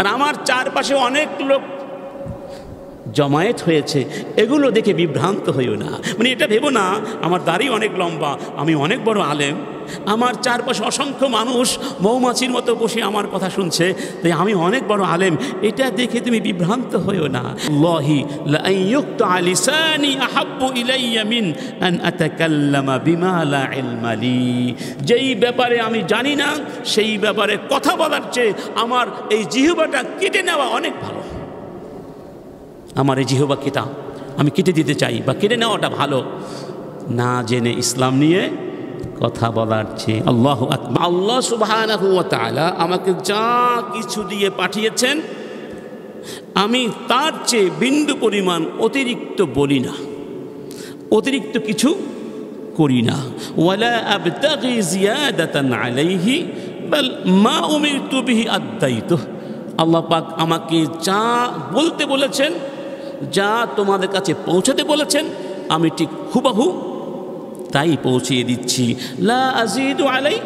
আর আমার চারপাশে অনেক লোক জমায়েত হয়েছে, এগুলো দেখে বিভ্রান্ত হইও না। মানে এটা ভেবো না আমার দাড়ি অনেক লম্বা, আমি অনেক বড় আলেম, আমার চারপাশে অসংখ্য মানুষ মৌমাছির মতো বসে আমার কথা শুনছে, তাই আমি অনেক বড় আলেম, এটা দেখে তুমি বিভ্রান্ত হইও না। আল্লাহি লা আইয়ুক্তা লিসানি আহাব্বু ইলাইয়া মিন আন আতাকাল্লামা বিমা লা ইলমা লি। যেই ব্যাপারে আমি জানি না সেই ব্যাপারে কথা বলার চেয়ে আমার এই জিহ্বাটা কেটে নেওয়া অনেক ভালো। আমার এই জিহ্বা কেটা আমি কেটে দিতে চাই, বা কেটে নেওয়াটা ভালো, না জেনে ইসলাম নিয়ে কথা বলার চেয়ে। আল্লাহু আকবার। আল্লাহ সুবহানাহু ওয়া তাআলা আমাকে যা কিছু দিয়ে পাঠিয়েছেন আমি তার চেয়ে বিন্দু পরিমাণ অতিরিক্ত বলি না, অতিরিক্ত কিছু করি না। ওয়ালা আবতাগি জিয়াদাতান আলাইহি বাল মা উমিরতু বিহি আদাইতুহু। আল্লাহ পাক আমাকে যা বলতে বলেছেন, যা তোমাদের কাছে পৌঁছাতে বলেছেন, আমি ঠিক হুবহু তাই পৌঁছিয়ে দিচ্ছি। লা আযীদু আলাই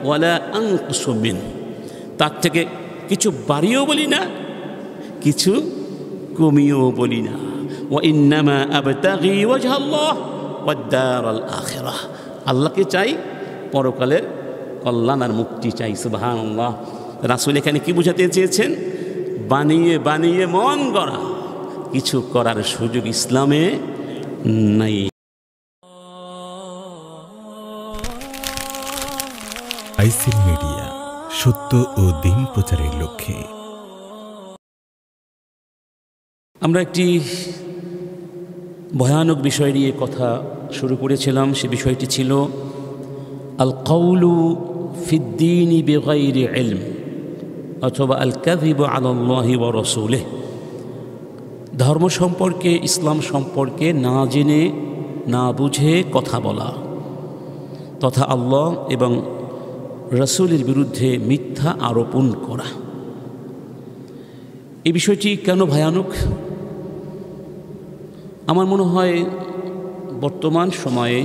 ওয়ালা আনকুসু মিন। তার থেকে কিছু বাড়িয়েও বলি না, কিছু কমিয়েও বলি না। ওয়া ইন্নামা আবতাগি ওয়াজহাল্লাহ ওয়াদ দারাল আখিরাহ। আল্লাহকে চাই, পরকালের কল্যাণ আর মুক্তি চাই। সুবহানাল্লাহ। রাসূল এখানে কি বোঝাতে চেয়েছেন? বানিয়ে বানিয়ে মন গড়া কিছু করার সুযোগ ইসলামে নাই। আইসিল মিডিয়া, সত্য ও দিন প্রচারের লক্ষ্যে। আমরা একটি ভয়ানক বিষয় নিয়ে কথা শুরু করেছিলাম। সে বিষয়টি ছিল আল কাউলু ফিদ্দীনি বিগাইরি ইলম, অথবা আল কাযিবু আলাল্লাহি ওয়া রাসূলিহি। ধর্ম সম্পর্কে, ইসলাম সম্পর্কে না জেনে না বুঝে কথা বলা, তথা আল্লাহ এবং রাসূলের বিরুদ্ধে মিথ্যা আরোপণ করা। এই বিষয়টি কেন ভয়ানক? আমার মনে হয় বর্তমান সময়ে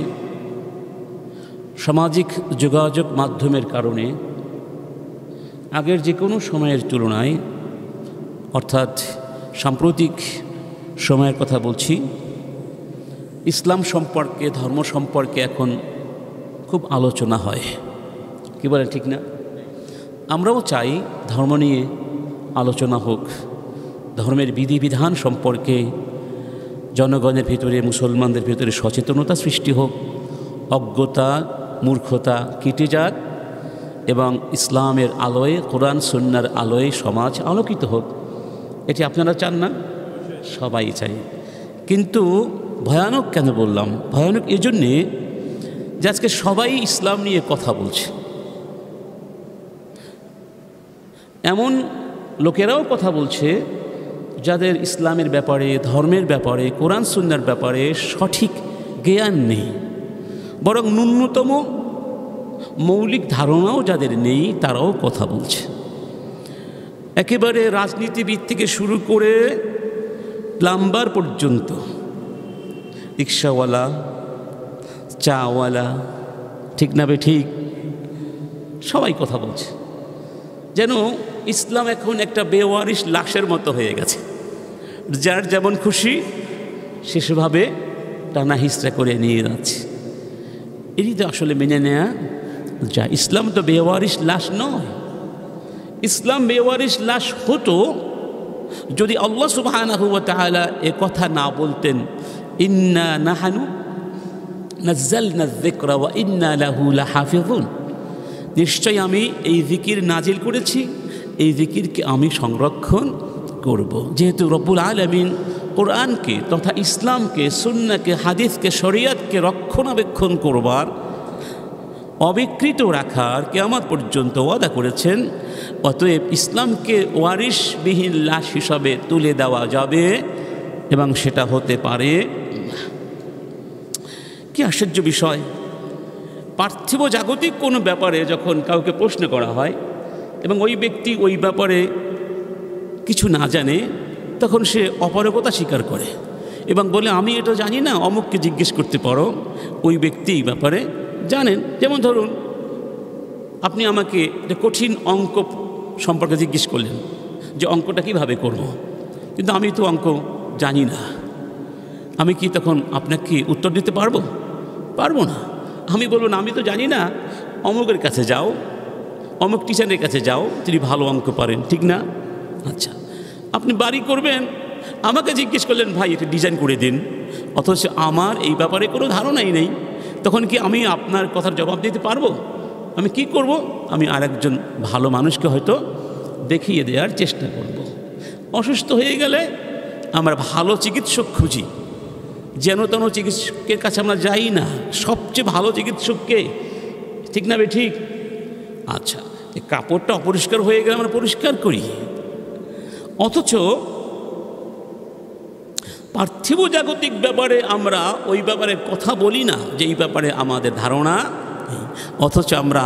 সামাজিক যোগাযোগ মাধ্যমের কারণে আগের যে কোনো সময়ের তুলনায়, অর্থাৎ সাম্প্রতিক সময়ের কথা বলছি, ইসলাম সম্পর্কে, ধর্ম সম্পর্কে এখন খুব আলোচনা হয়। কি বলেন, ঠিক না? আমরাও চাই ধর্ম নিয়ে আলোচনা হোক, ধর্মের বিধিবিধান সম্পর্কে জনগণের ভিতরে, মুসলমানদের ভিতরে সচেতনতা সৃষ্টি হোক, অজ্ঞতা মূর্খতা কেটে যাক এবং ইসলামের আলোয়, কোরআন সুন্নাহর আলোয় সমাজ আলোকিত হোক। এটি আপনারা চান না? সবাই চাই। কিন্তু ভয়ানক কেন বললাম? ভয়ানক এজন্যে যে আজকে সবাই ইসলাম নিয়ে কথা বলছে। এমন লোকেরাও কথা বলছে যাদের ইসলামের ব্যাপারে, ধর্মের ব্যাপারে, কোরআন সুন্নাহর ব্যাপারে সঠিক জ্ঞান নেই, বরং ন্যূনতম মৌলিক ধারণাও যাদের নেই, তারাও কথা বলছে। একেবারে রাজনীতিবিদ থেকে শুরু করে প্লাম্বার পর্যন্ত, রিক্সাওয়ালা, চাওয়ালা, ঠিক না বে ঠিক, সবাই কথা বলছে। যেন ইসলাম এখন একটা বেওয়ারিশ লাশের মতো হয়ে গেছে, যার যেমন খুশি সে সেভাবে টানা হিস্ট্রা করে নিয়ে যাচ্ছে। এটি তো আসলে মেনে নেয়া যা। ইসলাম তো বেওয়ারিশ লাশ নয়। ইসলাম বেওয়ারিশ লাশ হতো যদি আল্লাহ সুবহানাহু ওয়া তাআলা এ কথা না বলতেন, ইন্না নাহনু নাযালনা যিকরা ওয়া ইন্না লাহু লাহাফিজুন। নিশ্চয় আমি এই জিকির নাজিল করেছি, এই জিকিরকে আমি সংরক্ষণ করব। যেহেতু রব্বুল আলামিন কোরআনকে তথা ইসলামকে, সুন্নাহকে, হাদিসকে, শরীয়তকে রক্ষণাবেক্ষণ করবার, অবিকৃত রাখার কিয়ামত পর্যন্ত ওয়াদা করেছেন, অতএব ইসলামকে ওয়ারিশবিহীন লাশ হিসাবে তুলে দেওয়া যাবে এবং সেটা হতে পারে। কি আশ্চর্য বিষয়! পার্থিব জাগতিক কোনো ব্যাপারে যখন কাউকে প্রশ্ন করা হয় এবং ওই ব্যক্তি ওই ব্যাপারে কিছু না জানে, তখন সে অপারগতা স্বীকার করে এবং বলে আমি এটা জানি না, অমুককে জিজ্ঞেস করতে পারো, ওই ব্যক্তি এই ব্যাপারে জানেন। যেমন ধরুন, আপনি আমাকে একটা কঠিন অঙ্ক সম্পর্কে জিজ্ঞেস করলেন, যে অঙ্কটা কিভাবে করব। কিন্তু আমি তো অঙ্ক জানি না, আমি কি তখন আপনাকে উত্তর দিতে পারবো? পারবো না। আমি বলবো না, আমি তো জানি না, অমুকের কাছে যাও, অমুক টিচারের কাছে যাও, তিনি ভালো অঙ্ক পারেন, ঠিক না? আচ্ছা, আপনি বাড়ি করবেন, আমাকে জিজ্ঞেস করলেন ভাই এটা ডিজাইন করে দিন, অথচ আমার এই ব্যাপারে কোনো ধারণাই নেই। তখন কি আমি আপনার কথার জবাব দিতে পারবো? আমি কি করব? আমি আরেকজন ভালো মানুষকে হয়তো দেখিয়ে দেওয়ার চেষ্টা করব। অসুস্থ হয়ে গেলে আমরা ভালো চিকিৎসক খুঁজি, যেন তেন চিকিৎসকের কাছে আমরা যাই না, সবচেয়ে ভালো চিকিৎসককে, ঠিক না? ঠিক। আচ্ছা, এই কাপড়টা অপরিষ্কার হয়ে গেলে আমরা পরিষ্কার করি, অথচ পার্থিব জাগতিক ব্যাপারে আমরা ওই ব্যাপারে কথা বলি না, যে এই ব্যাপারে আমাদের ধারণা নেই। অথচ আমরা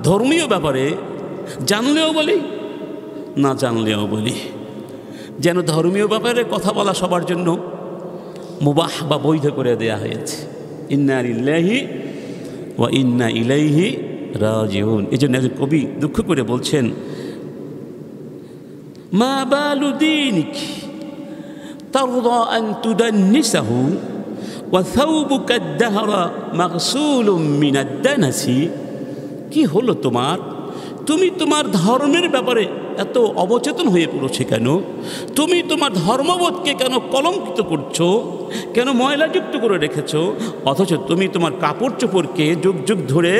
ধর্মীয় ব্যাপারে জানলেও বলি, না জানলেও বলি। যেন ধর্মীয় ব্যাপারে কথা বলা সবার জন্য মুবাহ বা বৈধ করে দেয়া হয়েছে। ইন্না লিল্লাহি ওয়া ইন্না ইলাইহি রাজিউন। এই জন্য একজন কবি দুঃখ করে বলছেন, মা বালু দীনিক তারদা আন তুদান্নিসাহু ওয়া থাওবুকা আদ-দাহরা মাগসুলুম মিনাদ দানাসি। কি হলো তোমার? তুমি তোমার ধর্মের ব্যাপারে এত অবচেতন হয়ে পড়েছে কেন? তুমি তোমার ধর্মবোধকে কেন কলঙ্কিত করছো, কেন ময়লাযুক্ত করে রেখেছো? অথচ তুমি তোমার কাপড় চোপড়কে যুগ যুগ ধরে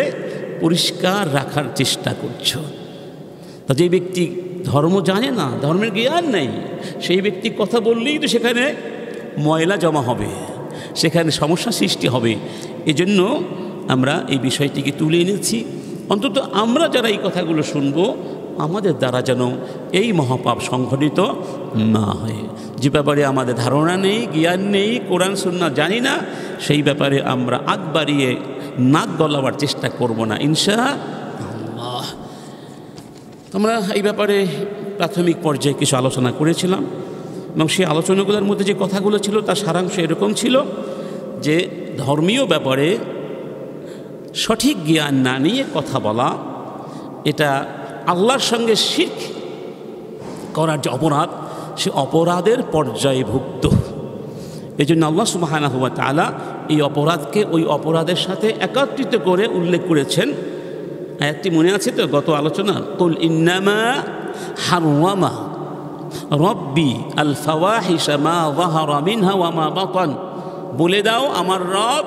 পরিষ্কার রাখার চেষ্টা করছো। তা যে ব্যক্তি ধর্ম জানে না, ধর্মের জ্ঞান নেই, সেই ব্যক্তি কথা বললেই তো সেখানে ময়লা জমা হবে, সেখানে সমস্যা সৃষ্টি হবে। এজন্য আমরা এই বিষয়টিকে তুলে এনেছি। অন্তত আমরা যারা এই কথাগুলো শুনবো, আমাদের দ্বারা যেন এই মহাপাপ সংঘটিত না হয়। যে ব্যাপারে আমাদের ধারণা নেই, জ্ঞান নেই, কোরআন সুন্নাহ জানি না, সেই ব্যাপারে আমরা আগ বাড়িয়ে নাক গলাবার চেষ্টা করব না, ইনশাআল্লাহ। আমরা এই ব্যাপারে প্রাথমিক পর্যায়ে কিছু আলোচনা করেছিলাম, এবং সেই আলোচনাগুলোর মধ্যে যে কথাগুলো ছিল তার সারাংশ এরকম ছিল যে ধর্মীয় ব্যাপারে সঠিক জ্ঞান না নিয়ে কথা বলা, এটা আল্লাহর সঙ্গে শিরক করার যে অপরাধ, সে অপরাধের পর্যায়ভুক্ত। এই জন্য আল্লাহ সুবহানাহু ওয়া তাআলা এই অপরাধকে ওই অপরাধের সাথে একত্রিত করে উল্লেখ করেছেন। আয়াতটি মনে আছে তো গত আলোচনা? কুল ইন্নামা হাররামা রব্বি আল ফাওয়াহিশা মা যাহারা মিনহা ওয়া মা বাতান। বলে দাও, আমার রব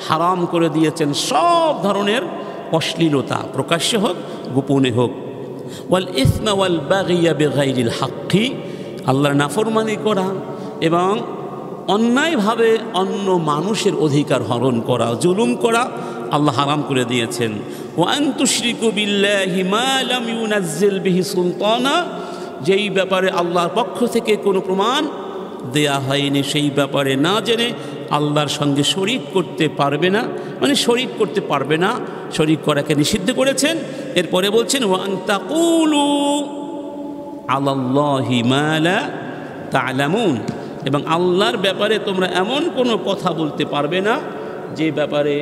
হারাম করে দিয়েছেন সব ধরনের অশ্লীলতা, প্রকাশ্যে হোক গোপনে হোক। ওয়াল ইসমা ওয়াল বাগিয়া বিগাইরিল হাক্কি, আল্লাহর নাফরমানি করা এবং অন্যায়ভাবে অন্য মানুষের অধিকার হরণ করা, জুলুম করা আল্লাহ হারাম করে দিয়েছেন। ওয়া আন তুশরিকু বিল্লাহি মা লাম ইউনাজ্জিল বিহি সুলতানা, যেই ব্যাপারে আল্লাহর পক্ষ থেকে কোনো প্রমাণ দেয়া হয়নি, সেই ব্যাপারে না জেনে আল্লাহর সঙ্গে শরীক করতে পারবে না, মানে শরীক করতে পারবে না, শরীক করাকে নিষিদ্ধ করেছেন। এরপরে বলছেন ওয়া আন তাকুলু আলাল্লাহি মা লা তা'লামুন, এবং আল্লাহর ব্যাপারে তোমরা এমন কোনো কথা বলতে পারবে না যে ব্যাপারে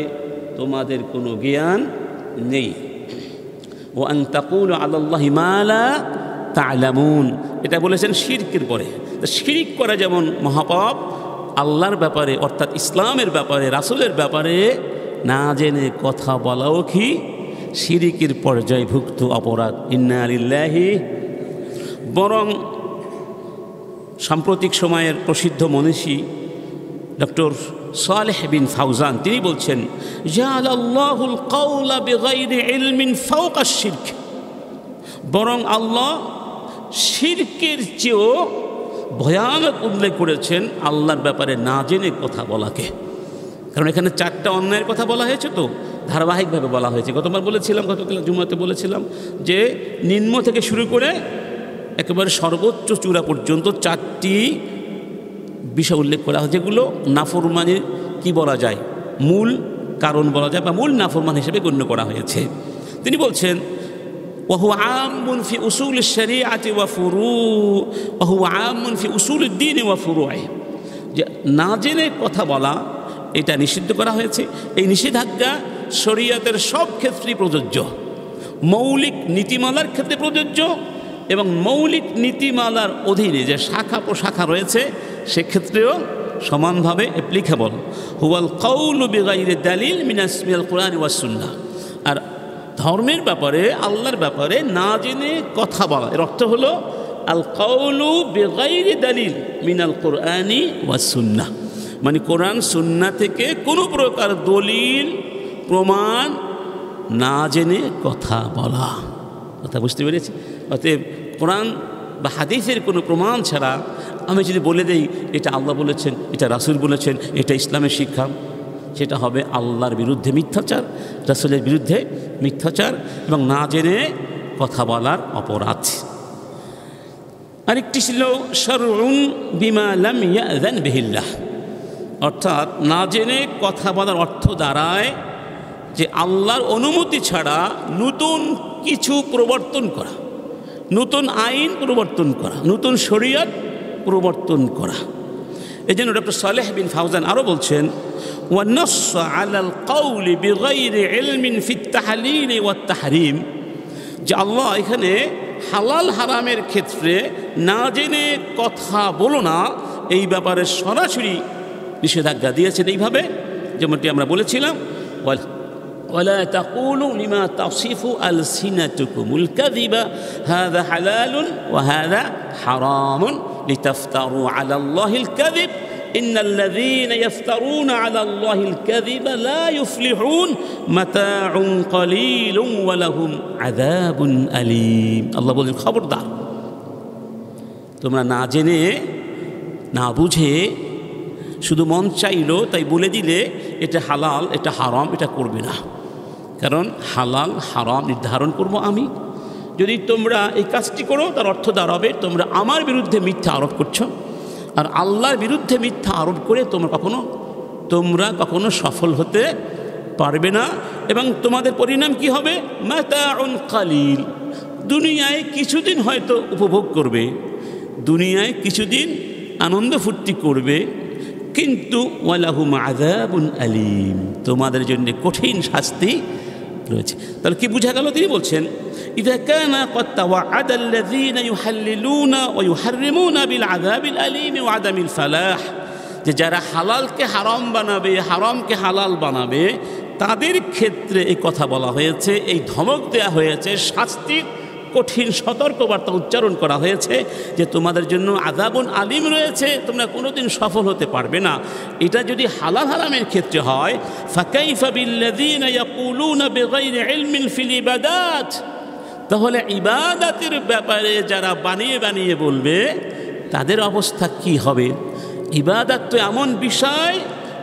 তোমাদের কোনো জ্ঞান নেই। ওয়া আন তাকুলু আলাল্লাহি মা লা তা'লামুন, এটা বলেছেন শিরকের পরে। শিরক করা যেমন মহাপাপ, আল্লাহর ব্যাপারে অর্থাৎ ইসলামের ব্যাপারে, রাসূলের ব্যাপারে না জেনে কথা বলাও কি শিরকের পর্যায়ভুক্ত অপরাধ। ইন্না লিল্লাহি। বরং সাম্প্রতিক সময়ের প্রসিদ্ধ মনীষী ডক্টর সালেহ বিন ফাউজান তিনি বলছেন, জাআলাল্লাহুল কাওলা বিগাইরি ইলমিন ফাওকা শিরক। বরং আল্লাহ শিরকের চেয়েও ভয়ানক উল্লেখ করেছেন আল্লাহর ব্যাপারে না জেনে কথা বলাকে। কারণ এখানে 4টা অন্যায়ের কথা বলা হয়েছে, তো ধারাবাহিকভাবে বলা হয়েছে। গতবার বলেছিলাম, গতকাল জুমাতে বলেছিলাম যে নিম্ন থেকে শুরু করে একেবারে সর্বোচ্চ চূড়া পর্যন্ত 4টি বিষয় উল্লেখ করা হয়, যেগুলো নাফরমানির কি বলা যায়, মূল কারণ বলা যায় বা মূল নাফরমান হিসেবে গণ্য করা হয়েছে। তিনি বলছেন وهو عام في أصول الشريعة وهو عام في أصول الدين وفروعه। যে না জেনে কথা বলা এটা নিষিদ্ধ করা হয়েছে। এই নিষেধাজ্ঞা শরীয়তের সব ক্ষেত্রেই প্রযোজ্য, মৌলিক নীতিমালার ক্ষেত্রে প্রযোজ্য এবং মৌলিক নীতিমালার অধীনে যে শাখা প্রশাখা রয়েছে সেক্ষেত্রেও সমানভাবে অ্যাপ্লিকেবল। হুয়াল কাউলু বিগাইরি দালিল মিনাল কুরআন ওয়াস সুন্নাহ। আর ধর্মের ব্যাপারে, আল্লাহর ব্যাপারে না জেনে কথা বলা, এর অর্থ হলো আল কাউলু বিগাইরি দালিল মিনাল কুরআনি ওয়াস সুন্নাহ, মানে কোরআন সুন্নাহ থেকে কোনো প্রকার দলিল প্রমাণ না জেনে কথা বলা। কথা বুঝতে পেরেছি? অতএব কোরআন বা হাদিসের কোনো প্রমাণ ছাড়া আমি যদি বলে দেই এটা আল্লাহ বলেছেন, এটা রাসূল বলেছেন, এটা ইসলামের শিক্ষা, সেটা হবে আল্লাহর বিরুদ্ধে মিথ্যাচার, রাসূলের বিরুদ্ধে মিথ্যাচার এবং না জেনে কথা বলার অপরাধ। আরেকটি ছিল শারউন বিমা লাম ইয়াযান বিহিল্লাহ, অর্থাৎ না জেনে কথা বলার অর্থ দাঁড়ায় যে আল্লাহর অনুমতি ছাড়া নতুন কিছু প্রবর্তন করা, নতুন আইন প্রবর্তন করা, নতুন শরীয়ত প্রবর্তন করা। এই জন্য ডক্টর সালেহ বিন ফাউজান আরও বলছেন, ওয়ান্নাস আলাল কাউলি বিগাইরি ইলমিন ফিত তাহলিল ওয়াত তাহরিম, যে আল্লাহ এখানে হালাল হারামের ক্ষেত্রে না জেনে কথা বলো না, এই ব্যাপারে সরাসরি নিষেধাজ্ঞা দিয়েছেন এইভাবে, যেমনটি আমরা বলেছিলাম, ولا تقولوا لما تصف ألسنتكم الكذب هذا حلال وهذا حرام لتفتروا على الله الكذب إن الذين يفترون على الله الكذب لا يفلحون متاع قليل ولهم عذاب أليم। আল্লাহ বলেন খবরদার, তোমরা না জেনে না বুঝে শুধু মন চাইলো তাই বলে দিলে এটা হালাল, এটা হারাম, এটা করবে না, কারণ হালাল হারাম নির্ধারণ করব আমি। যদি তোমরা এই কাজটি করো তার অর্থ দাঁড়াবে তোমরা আমার বিরুদ্ধে মিথ্যা আরোপ করছো, আর আল্লাহর বিরুদ্ধে মিথ্যা আরোপ করে তোমরা কখনো সফল হতে পারবে না। এবং তোমাদের পরিণাম কি হবে? মাতাউন কালিল, দুনিয়ায় কিছুদিন হয়তো উপভোগ করবে, দুনিয়ায় কিছুদিন আনন্দ ফুর্তি করবে, কিন্তু ওয়ালাহুম আযাবুন আলীম, তোমাদের জন্য কঠিন শাস্তি রয়েছে। তাহলে কি বোঝা গেল? তিনি বলছেন, ইযা কানা ক্বাদ তাওয়া'আদা আল্লাযীনা ইউহাল্লিলুনা ওয়া ইউহাররিমুনা বিল আযাবিল আলীম ওয়া আদামিল ফালাহ, যে যারা হালালকে হারাম বানাবে, হারামকে হালাল বানাবে, তাদের ক্ষেত্রে এই কথা বলা হয়েছে, এই ধমক দেওয়া হয়েছে, শাস্তির কঠিন সতর্কবার্তা উচ্চারণ করা হয়েছে যে তোমাদের জন্য আযাবুন আলিম রয়েছে, তোমরা কোনোদিন সফল হতে পারবে না। এটা যদি হালাল হারামের ক্ষেত্রে হয়, ফাকাইফা বিল্লাযীনা ইয়াকুলুনা বিগাইরি ইলমিন ফিল ইবাদাত, তাহলে ইবাদাতের ব্যাপারে যারা বানিয়ে বানিয়ে বলবে তাদের অবস্থা কি হবে? ইবাদত তো এমন বিষয়,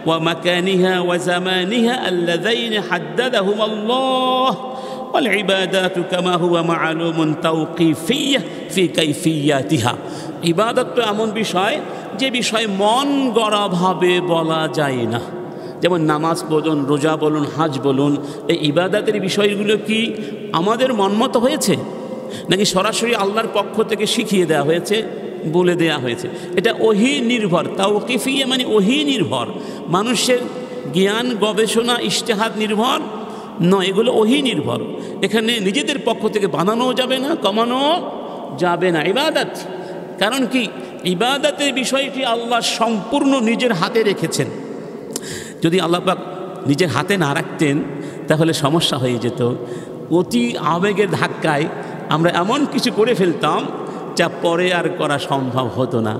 ওয়া মাকানিহা ওয়া জামানিহা আল্লাযাইনা হাদ্দাদাহুম আল্লাহ والعبادات كما هو معلوم توقيفية في كيفياتها। ইবাদত তো এমন বিষয় যে বিষয় মন গড়াভাবে বলা যায় না, যেমন নামাজ বলুন, রোজা বলুন, হাজ বলুন, এই ইবাদতের বিষয়গুলো কি আমাদের মনমতো হয়েছে নাকি সরাসরি আল্লাহর পক্ষ থেকে শিখিয়ে দেওয়া হয়েছে, বলে দেয়া হয়েছে? এটা ওহী নির্ভর, তাওকিফিয়া মানে ওহী নির্ভর, মানুষের জ্ঞান গবেষণা ইজতিহাদ নির্ভর নয়, এগুলো ওহী নির্ভর। এখানে নিজেদের পক্ষ থেকে বানানো যাবে না, কমানো যাবে না ইবাদত। কারণ কি? ইবাদতের বিষয়টি আল্লাহ সম্পূর্ণ নিজের হাতে রেখেছেন। যদি আল্লাহ পাক নিজের হাতে না রাখতেন তাহলে সমস্যা হয়ে যেত। অতি আবেগের ধাক্কায় আমরা এমন কিছু করে ফেলতাম যা পরে আর করা সম্ভব হতো না,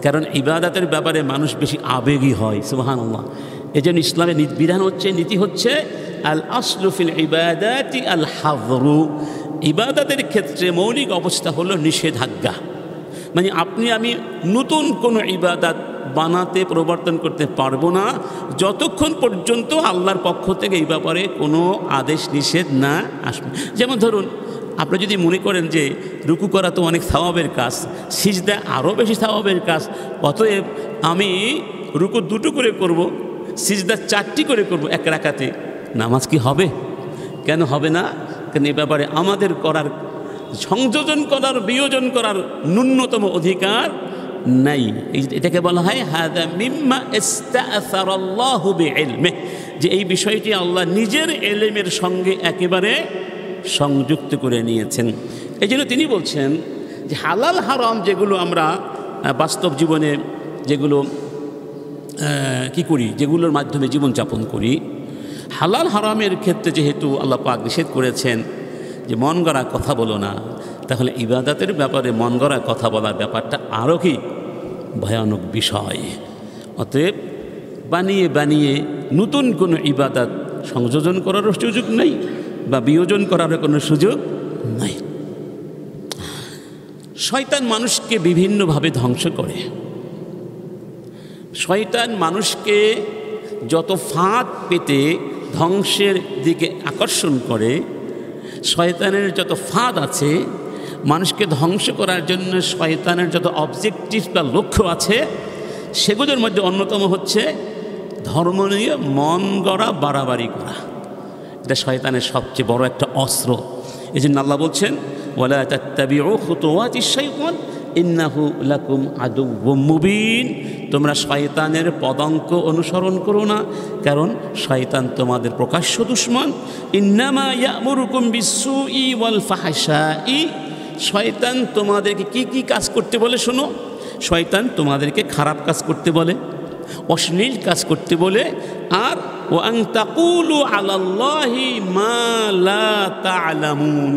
কারণ ইবাদতের ব্যাপারে মানুষ বেশি আবেগী হয়। সুবহানাল্লাহ। এজন্য ইসলামের বিধান হচ্ছে, নীতি হচ্ছে আল আসলু ফিল ইবাদাতি আল হাযরু, ইবাদতের ক্ষেত্রে মৌলিক অবস্থা হলো নিষেধাজ্ঞা। মানে আপনি আমি নতুন কোনো ইবাদত বানাতে প্রবর্তন করতে পারবো না যতক্ষণ পর্যন্ত আল্লাহর পক্ষ থেকে এই ব্যাপারে কোনো আদেশ নিষেধ না আসবে। যেমন ধরুন, আপনি যদি মনে করেন যে রুকু করা তো অনেক সওয়াবের কাজ, সিজদা আরও বেশি সওয়াবের কাজ, অতএব আমি রুকু 2টো করে করব, সিজদা 4টি করে করব এক রাকাতে, নামাজ কি হবে? কেন হবে না? কারণ এই ব্যাপারে আমাদের করার, সংযোজন করার, বিয়োজন করার ন্যূনতম অধিকার নাই। এটাকে বলা হয় হাযা মিম্মা ইসতাআসারাল্লাহু বিইলমিহি, যে এই বিষয়টি আল্লাহ নিজের ইলমের সঙ্গে একেবারে সংযুক্ত করে নিয়েছেন। এই জন্য তিনি বলছেন যে হালাল হারাম যেগুলো আমরা বাস্তব জীবনে যেগুলো কি করি, যেগুলোর মাধ্যমে জীবনযাপন করি, হালাল হারামের ক্ষেত্রে যেহেতু আল্লাহ পাক নিষেধ করেছেন যে মন গড়া কথা বলো না, তাহলে ইবাদতের ব্যাপারে মন গড়া কথা বলার ব্যাপারটা আরও কি ভয়ানক বিষয়। অতএব বানিয়ে বানিয়ে নতুন কোনো ইবাদত সংযোজন করারও সুযোগ নেই বা বিয়োজন করারও কোনো সুযোগ নাই। শয়তান মানুষকে বিভিন্নভাবে ধ্বংস করে। শয়তান মানুষকে যত ফাঁদ পেতে ধ্বংসের দিকে আকর্ষণ করে, শয়তানের যত ফাঁদ আছে মানুষকে ধ্বংস করার জন্য, শয়তানের যত অবজেক্টিভ বা লক্ষ্য আছে, সেগুলোর মধ্যে অন্যতম হচ্ছে ধর্ম নিয়ে মন গড়া বাড়াবাড়ি করা। এটা শয়তানের সবচেয়ে বড় একটা অস্ত্র। এই জন্য আল্লাহ বলছেন ওয়ালা তাত্তাবিউ খুতুওয়াতিশ শাইতান ইন্নাহু লাকুম আদুউম মুবিন। তোমরা শয়তানের পদাঙ্ক অনুসরণ করো না, কারণ শয়তান তোমাদের প্রকাশ্য দুশমন। ইন্নামা ইয়ামুরুকুম বিসসুই ওয়াল ফাহশাই। শয়তান তোমাদেরকে কি কি কাজ করতে বলে শোনো। শয়তান তোমাদেরকে খারাপ কাজ করতে বলে, অশ্লীল কাজ করতে বলে, আর ওয়া আন তাকুলু আলাল্লাহি মা লা তা'লামুন,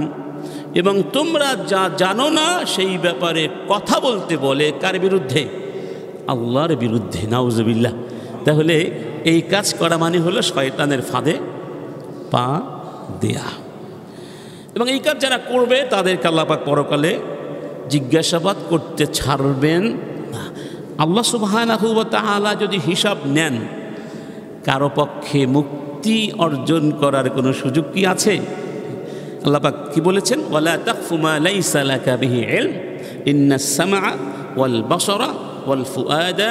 এবং তোমরা যা জানো না সেই ব্যাপারে কথা বলতে বলে। কার বিরুদ্ধে? আল্লাহর বিরুদ্ধে। নাউজুবিল্লাহ। তাহলে এই কাজ করা মানে হলো শয়তানের ফাঁদে পা দেয়া। এবং এই কাজ যারা করবে তাদেরকে আল্লাহ পাক পরকালে জিজ্ঞাসাবাদ করতে ছাড়বেন না। আল্লাহ সুবহানাহু ওয়া তাআলা যদি হিসাব নেন, কারো পক্ষে মুক্তি অর্জন করার কোনো সুযোগ কি আছে? আল্লাহ পাক কি বলেছেন? ওয়ালা তাকফু মা লাইসা লাকা বিহি ইলম ইন্নাস সামআ ওয়াল বাসারা ওয়াল ফুআদা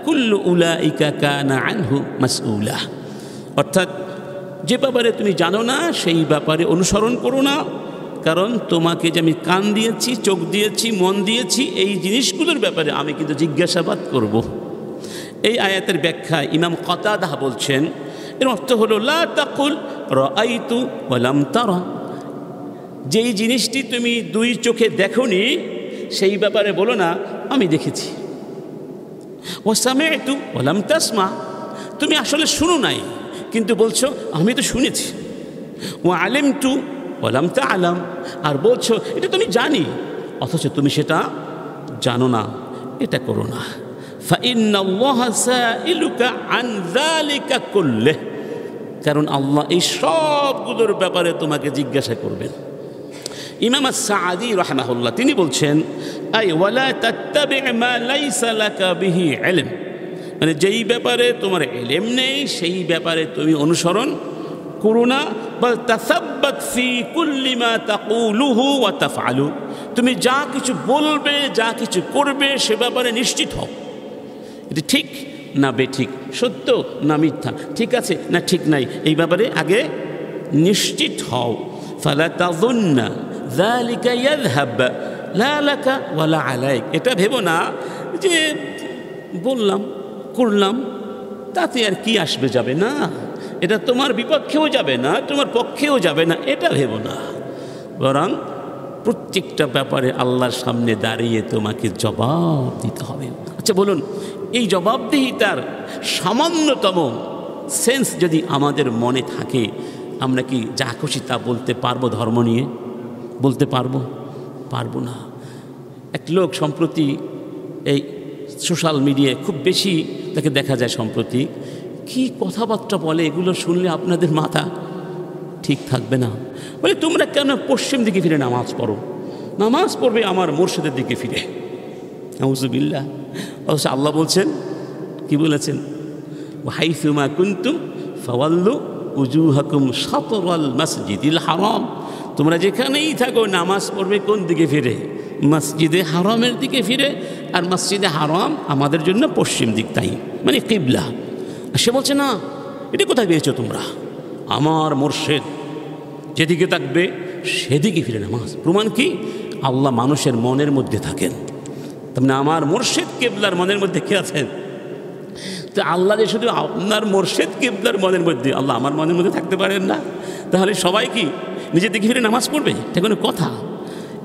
কুল্লু উলাইকা কানা আনহু মাসউলা। অর্থাৎ যে ব্যাপারে তুমি জানো না সেই ব্যাপারে অনুসরণ করো না, কারণ তোমাকে যে আমি কান দিয়েছি, চোখ দিয়েছি, মন দিয়েছি, এই জিনিসগুলোর ব্যাপারে আমি কিন্তু জিজ্ঞাসাবাদ করব। এই আয়াতের ব্যাখ্যা ইমাম কাতাদা বলছেন, এর অর্থ হলো লা তাকুল রাআইতু ওয়া লাম তারা। যেই জিনিসটি তুমি দুই চোখে দেখোনি সেই ব্যাপারে বলো না আমি দেখেছি। ওয়া সামি'তু ওয়া লাম তাসমা। তুমি আসলে শুনো নাই কিন্তু বলছো আমি তো শুনেছি। ওয়া আলিমতু ওয়া লাম তা'লাম। আর বলছো এটা তুমি জানি, অথচ তুমি সেটা জানো না। এটা করো না। ফাইন্নাল্লাহা সাইলুকা আন যালিকা কুল্লিহ। কারণ আল্লাহ এই সবগুলোর ব্যাপারে তোমাকে জিজ্ঞাসা করবেন। ইমাম আস-সাআদী রাহিমাহুল্লাহ তিনি বলছেন আই ওয়ালা তাত্তাবি' মা লাইসা লাকা বিহি ইলম, মানে যেই ব্যাপারে তোমার ইলম নেই সেই ব্যাপারে তুমি অনুসরণ করো না। বাল তাসাব্বাত ফি কুল্লি মা তাকুলুহু ওয়া তাফআলু। তুমি যা কিছু বলবে, যা কিছু করবে সে ব্যাপারে নিশ্চিত হও। এটা ঠিক না বেঠিক, সত্য না মিথ্যা, ঠিক আছে না ঠিক নাই, এই ব্যাপারে আগে নিশ্চিত হও। ফালা তাযুন্না যালিকা ইয়াযহাব লা লাকা ওয়ালা আলাইক। এটা ভেবো না যে বললাম করলাম তাতে আর কি আসবে যাবে না, এটা তোমার বিপক্ষেও যাবে না তোমার পক্ষেও যাবে না, এটা ভেবো না। বরং প্রত্যেকটা ব্যাপারে আল্লাহর সামনে দাঁড়িয়ে তোমাকে জবাব দিতে হবে। আচ্ছা বলুন, এই জবাবদিহিতার সামান্যতম সেন্স যদি আমাদের মনে থাকে, আমরা কি যা খুশি তা বলতে পারবো? ধর্ম নিয়ে বলতে পারবো? পারবো না। এক লোক সম্প্রতি এই সোশ্যাল মিডিয়ায় খুব বেশি তাকে দেখা যায় সম্প্রতি, কি কথাবার্তা বলে, এগুলো শুনলে আপনাদের মাথা ঠিক থাকবে না। বলে তোমরা কেন পশ্চিম দিকে ফিরে নামাজ পড়ো? নামাজ পড়বে আমার মুর্শিদের দিকে ফিরে। নাউজুবিল্লাহ। অবশ্য আল্লাহ বলছেন, কি বলেছেন? হাইসুমা কুনতুম ফাওয়াল্লু উজুহাকুম শাতরাল মাসজিদিল হারাম। তোমরা যেখানেই থাকো নামাজ পড়বে কোন দিকে ফিরে? মসজিদে হারামের দিকে ফিরে। আর মসজিদে হারাম আমাদের জন্য পশ্চিম দিক, তাই মানে কিবলা। সে বলছে না, এটা কোথায় পেয়েছো তোমরা? আমার মুর্শিদ যেদিকে থাকবে সেদিকে ফিরে নামাজ। প্রমাণ কি? আল্লাহ মানুষের মনের মধ্যে থাকেন। তার মানে আমার মুর্শিদ কিবলার মনের মধ্যে কে আছেন? তো আল্লাহ যে শুধু আপনার মুর্শিদ কিবলার মনের মধ্যে, আল্লাহ আমার মনের মধ্যে থাকতে পারেন না? তাহলে সবাই কি নিজের দিকে ফিরে নামাজ পড়বে? এটা কোনো কথা?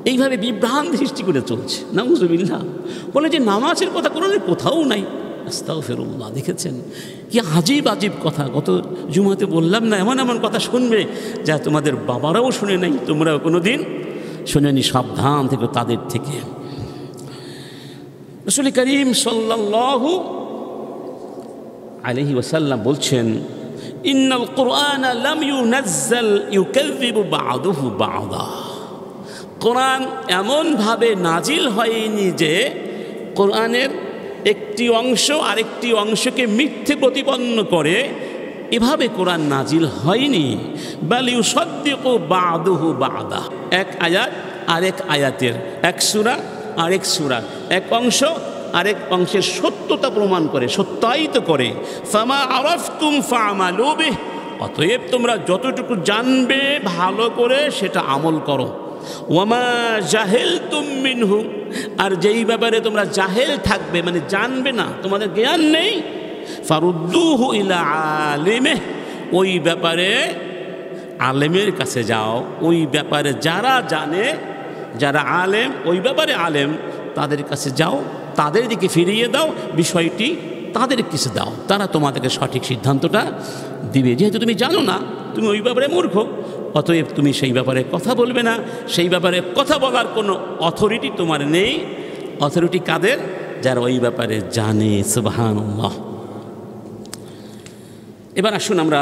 এইভাবে বিভ্রান্তি সৃষ্টি করে চলছে। নাউজুবিল্লাহ। বলে যে নামাজের কথা কোরআনে কোথাও নাই। আস্তাগফিরুল্লাহ। দেখেছেন কি আজীব আজীব কথা। গত জুমাতে বললাম না, এমন এমন কথা শুনবে যা তোমাদের বাবারাও শুনে নাই, তোমরাও কোনো দিন শুনেনি। সাবধান থেকে তাদের থেকে। রাসূল করিম সাল্লাল্লাহু আলাইহি ওয়াসাল্লাম বলছেন, ইন্নাল কুরআনা লাম ইউনাজ্জাল ইউকাযযিবু বা'দুহু বা'দা। কোরআন এমনভাবে নাজিল হয়নি যে কোরআনের একটি অংশ আরেকটি অংশকে মিথ্যে প্রতিপন্ন করে, এভাবে কোরআন নাজিল হয়নি। বাল ইউসাদ্দিকু বা'দুহু বা'দা। এক আয়াত আরেক আয়াতের, এক সূরা আরেক সূরা, এক অংশ আরেক অংশের সত্যতা প্রমাণ করে, সত্যায়িত করে। ফামা আরাফতুম ফা'মালু বিহি। অতএব তোমরা যতটুকু জানবে ভালো করে সেটা আমল করো। ওয়ামা জাহিলতুম মিনহু। আর যেই ব্যাপারে তোমরা জাহেল থাকবে, মানে জানবে না, তোমাদের জ্ঞান নেই, ফারুদ্দুহু ইলা আলিমিহি। ওই ব্যাপারে আলেমের কাছে যাও। ওই ব্যাপারে যারা জানে, যারা আলেম, ওই ব্যাপারে আলেম, তাদের কাছে যাও, তাদের দিকে ফিরিয়ে দাও, বিষয়টি তাদের কাছে দাও, তারা তোমাদেরকে সঠিক সিদ্ধান্তটা দিবে। যেহেতু তুমি জানো না, তুমি ওই ব্যাপারে মূর্খ, অতএব তুমি সেই ব্যাপারে কথা বলবে না। সেই ব্যাপারে কথা বলার কোনো অথরিটি তোমার নেই। অথরিটি কাদের? যারা ওই ব্যাপারে জানে। সুবহানাল্লাহ। এবার আসুন আমরা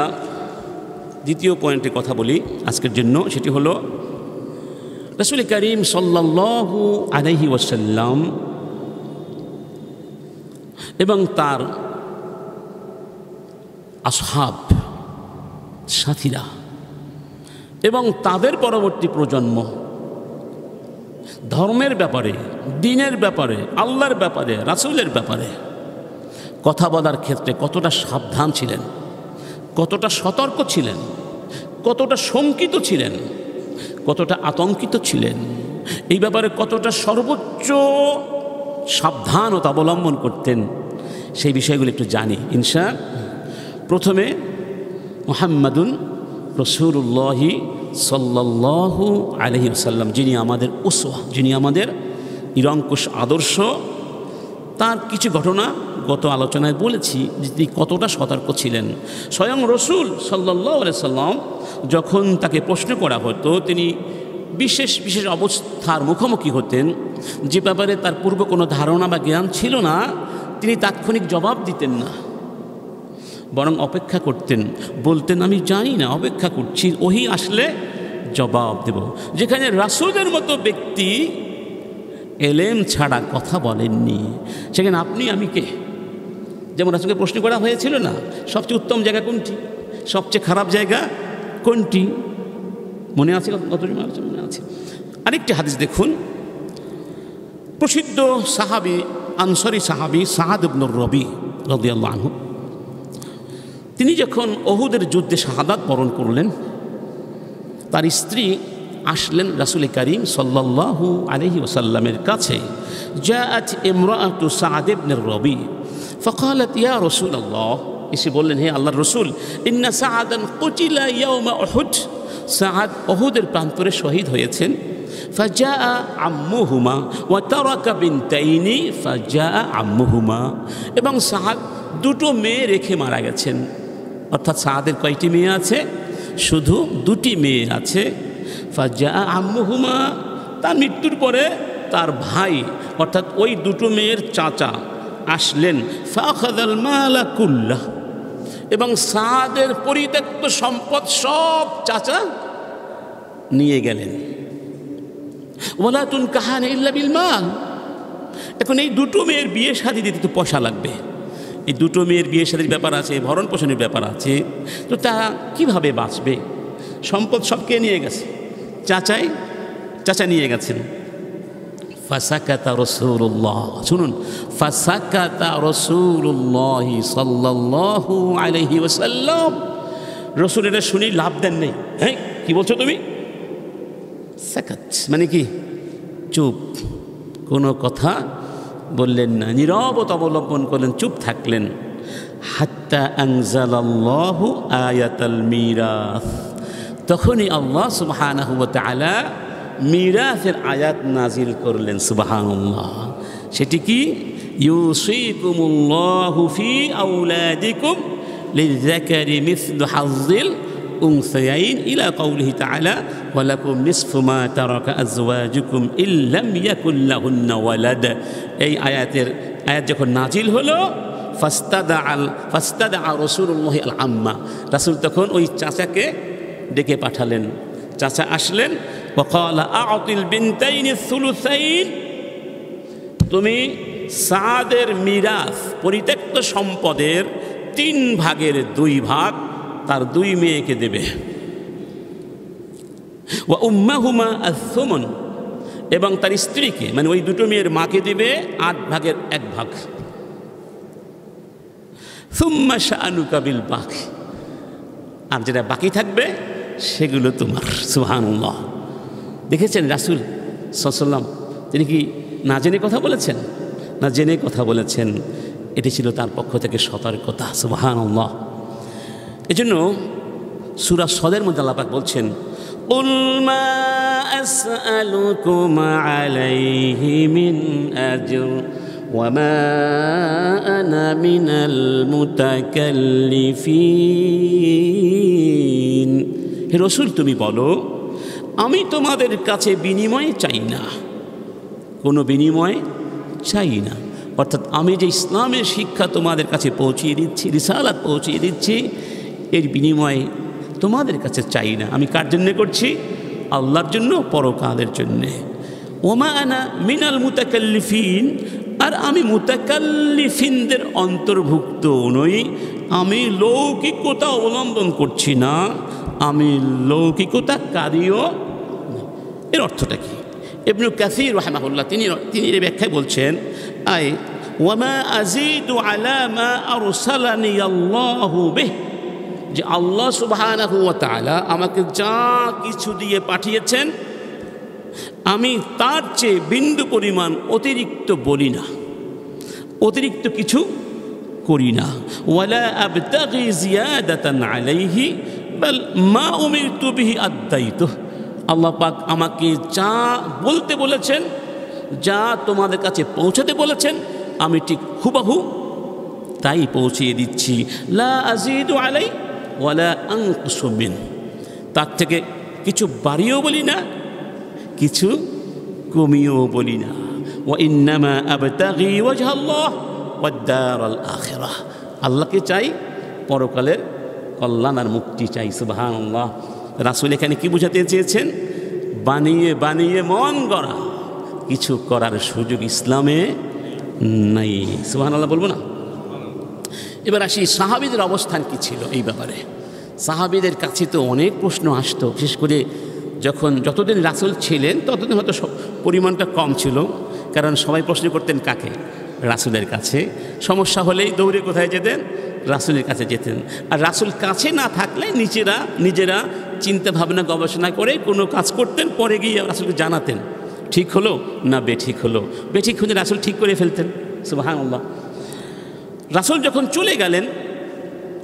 দ্বিতীয় পয়েন্টে কথা বলি আজকের জন্য। সেটি হলো রাসূল করিম সাল্লাল্লাহু আলাইহি ওয়াসাল্লাম এবং তার আসহাব, সাথীরা এবং তাদের পরবর্তী প্রজন্ম ধর্মের ব্যাপারে, দ্বীনের ব্যাপারে, আল্লাহর ব্যাপারে, রাসূলের ব্যাপারে কথা বলার ক্ষেত্রে কতটা সাবধান ছিলেন, কতটা সতর্ক ছিলেন, কতটা শঙ্কিত ছিলেন, কতটা আতঙ্কিত ছিলেন, এই ব্যাপারে কতটা সর্বোচ্চ সাবধানতা অবলম্বন করতেন, সেই বিষয়গুলো একটু জানি ইনশাআল্লাহ। প্রথমে মুহাম্মাদুন রাসূলুল্লাহি সাল্লাল্লাহু আলাইহি ওয়াসাল্লাম, যিনি আমাদের উসওয়া, যিনি আমাদের নিরঙ্কুশ আদর্শ, তার কিছু ঘটনা গত আলোচনায় বলেছি যে তিনি কতটা সতর্ক ছিলেন। স্বয়ং রসুল সাল্লাল্লাহু আলাইহি সাল্লাম যখন তাকে প্রশ্ন করা হতো, তিনি বিশেষ বিশেষ অবস্থার মুখোমুখি হতেন, যে ব্যাপারে তার পূর্ব কোনো ধারণা বা জ্ঞান ছিল না, তিনি তাৎক্ষণিক জবাব দিতেন না, বরং অপেক্ষা করতেন। বলতেন, আমি জানি না, অপেক্ষা করছি, ওহী আসলে জবাব দেব। যেখানে রাসূলের মতো ব্যক্তি এলেম ছাড়া কথা বলেননি, সেখানে আপনি আমি কে? যেমন রাসূলকে প্রশ্ন করা হয়েছিল না, সবচেয়ে উত্তম জায়গা কোনটি, সবচেয়ে খারাপ জায়গা কোনটি? মনে আছে? মনে আছে। আরেকটি হাদিস দেখুন। প্রসিদ্ধ সাহাবী, আনসারী সাহাবী সাআদ ইবনে রবি রাদিয়াল্লাহু আনহু, তিনি যখন উহুদের যুদ্ধে শাহাদাত বরণ করলেন, তার স্ত্রী আসলেন রাসূল করিম সাল্লাল্লাহু আলাইহি ওয়াসাল্লামের কাছে। জাআত ইমরাআতু সাআদ ইবনে রবি ফাকালাত ইয়া রাসূলুল্লাহ, এসে বললেন, হে আল্লাহর রাসূল, ইন্না সাআদান কুতিলা ইয়াওমা উহুদ, সাআদ উহুদের প্রান্তরে শহীদ হয়েছেন। ফাজাআ আম্মুহুমা ওয়া তারাকা বিনতাইনি ফাজাআ আম্মুহুমা, এবং সাআদ দুটো মেয়ে রেখে মারা গেছেন। অর্থাৎ সাআদের কয়টি মেয়ে আছে? শুধু দুটি মেয়ে আছে। ফাজাআ আম্মুহুমা, তার মৃত্যুর পরে তার ভাই অর্থাৎ ওই দুটো মেয়ের চাচা আসলেন। ফাখাযাল মালা কুল্লাহ, এবং সাআদের পরিত্যক্ত সম্পদ সব চাচা নিয়ে গেলেন। ওয়ালা তুনকাহানা ইল্লা বিল মাল, এখন এই দুটো মেয়ের বিয়ে শাদী দিতে তো পয়সা লাগবে, এই দুটো মেয়ের বিয়ে শাদীর ব্যাপার আছে, ভরণ পোষণের ব্যাপার আছে, তো তারা কীভাবে বাঁচবে? সম্পদ সব কে নিয়ে গেছে? চাচা নিয়ে গেছেন। ফাসাকাতা রাসূলুল্লাহ, শুনুন, ফাসাকাতা রাসূলুল্লাহ সাল্লাল্লাহু আলাইহি ওয়াসাল্লাম, রাসূল এটা শুনি লাভ দেন নেই। হ্যাঁ, কি বলছো তুমি? সাকাত মানে কি? চুপ, কোনো কথা বললেন না, নীরবতা অবলম্বন করলেন, চুপ থাকলেন। হাত্তা আনজালাল্লাহু আয়াতাল মিরাস, তখনই আল্লাহ সুবহানাহু ওয়া তাআলা মিরাসের আয়াত নাজিল করলেন। সুবহানাল্লাহ। সেটি কি? ইউসিকুমুল্লাহু ফি আওলাদিকুম লিযাকারি মিসলু হাযযিল উনসায়াইন ইলা কাউলিহি তাআলা ওয়া লাকুম নিসফু মা তারাকা আজওয়াজুকুম ইল্লাম ইয়াকুল লাহুন্না ওয়ালাদ। এই আয়াত যখন নাজিল হলো, ফাস্তাদা রাসূলুল্লাহ আল আম্মা, রাসূল তখন ওই চাচাকে ডেকে পাঠালেন। চাচা আসলেন, ওয়া ক্বালা আ'তিল বিনতাইনি সুলুসাইন, তুমি সাদের মিরাস পরিত্যক্ত সম্পদের 3 ভাগের 2 ভাগ তার 2 মেয়েকে দেবে। ওয়া উম্মাহুমা আস-সুমন, এবং তার স্ত্রীকে মানে ওই 2 মেয়ের মাকে দিবে 8 ভাগের 1 ভাগ। সুম্মা শাআনুকা বিল বাকি, আর যেটা বাকি থাকবে সেগুলো তোমার। সুবহানাল্লাহ। দেখেছেন রাসূল সাল্লাল্লাহু আলাইহি ওয়াসাল্লাম তিনি কি না জেনে কথা বলেছেন? না জেনে কথা বলেছেন। এটি ছিল তার পক্ষ থেকে সতর্কতা। সুবহানাল্লাহ। এজন্য সূরা সদের মধ্যে আল্লাহ পাক বলছেন, কুল মা আসআলুকুম আলাইহি মিন আজর ওয়া মা আনা মিনাল মুতাকাল্লিফিন। হে রাসূল, তুমি বলো আমি তোমাদের কাছে বিনিময় চাই না, কোনো বিনিময় চাই না। অর্থাৎ আমি যে ইসলামের শিক্ষা তোমাদের কাছে পৌঁছিয়ে দিচ্ছি, রিসালাত পৌঁছিয়ে দিচ্ছি, এর বিনিময় তোমাদের কাছে চাই না। আমি কার জন্যে করছি? আল্লাহর জন্য, পরকালের জন্যে। ওমা আনা মিনাল মুতাকাল্লিফিন, আর আমি মুতাকাল্লিফিনদের অন্তর্ভুক্ত নই। আমি লৌকিকতা অবলম্বন করছি না, আমি লৌকিকতা কারিও। এর অর্থটা কি? ইবনে কাসির রাহিমাহুল্লাহ তিনি এর ব্যাখ্যায় বলছেন, আই ওয়ামা আযীদু আলা মা আরসালানি আল্লাহু বিহ, যে আল্লাহ সুবহানাহু ওয়া তাআলা আমাকে যা কিছু দিয়ে পাঠিয়েছেন আমি তার চেয়ে বিন্দু পরিমাণ অতিরিক্ত বলি না, অতিরিক্ত কিছু করি না। ওয়ালা আবতাগি জিয়াদাতান আলাইহি বাল মা উমিরতু বিহি আদাইতু, আল্লাহ পাক আমাকে যা বলতে বলেছেন, যা তোমাদের কাছে পৌঁছাতে বলেছেন, আমি ঠিক হুবহু তাই পৌঁছিয়ে দিচ্ছি। লা আযীদু আলাই ওয়ালা আনকুসু মিন, তার থেকে কিছু বাড়িয়েও বলি না, কিছু কমিয়েও বলি না। ওয়া ইন্নামা আবতাগি ওয়াজহাল্লাহ ওয়াদ দারাল আখিরাহ, আল্লাহকে চাই, পরকালের কল্যাণ আর মুক্তি চাই। সুবহানাল্লাহ। রাসূল এখানে কি বোঝাতে চেয়েছেন? বানিয়ে বানিয়ে মন গড়া কিছু করার সুযোগ ইসলামে নাই। সুবহানাল্লাহ বলবো না? এবার আসি সাহাবীদের অবস্থান কি ছিল এই ব্যাপারে। সাহাবীদের কাছে তো অনেক প্রশ্ন আসতো, বিশেষ করে যতদিন রাসূল ছিলেন ততদিন হয়তো পরিমাণটা কম ছিল, কারণ সবাই প্রশ্ন করতেন কাকে? রাসূলের কাছে। সমস্যা হলেই দৌড়ে কোথায় যেতেন? রাসূলের কাছে যেতেন। আর রাসূল কাছে না থাকলে নিজেরা চিন্তা ভাবনা গবেষণা করে কোনো কাজ করতেন, পরে গিয়ে রাসূলকে জানাতেন ঠিক হলো না বেঠিক হলো। বেঠিক হলে রাসূল ঠিক করে ফেলতেন। সুবহানাল্লাহ। রাসূল যখন চলে গেলেন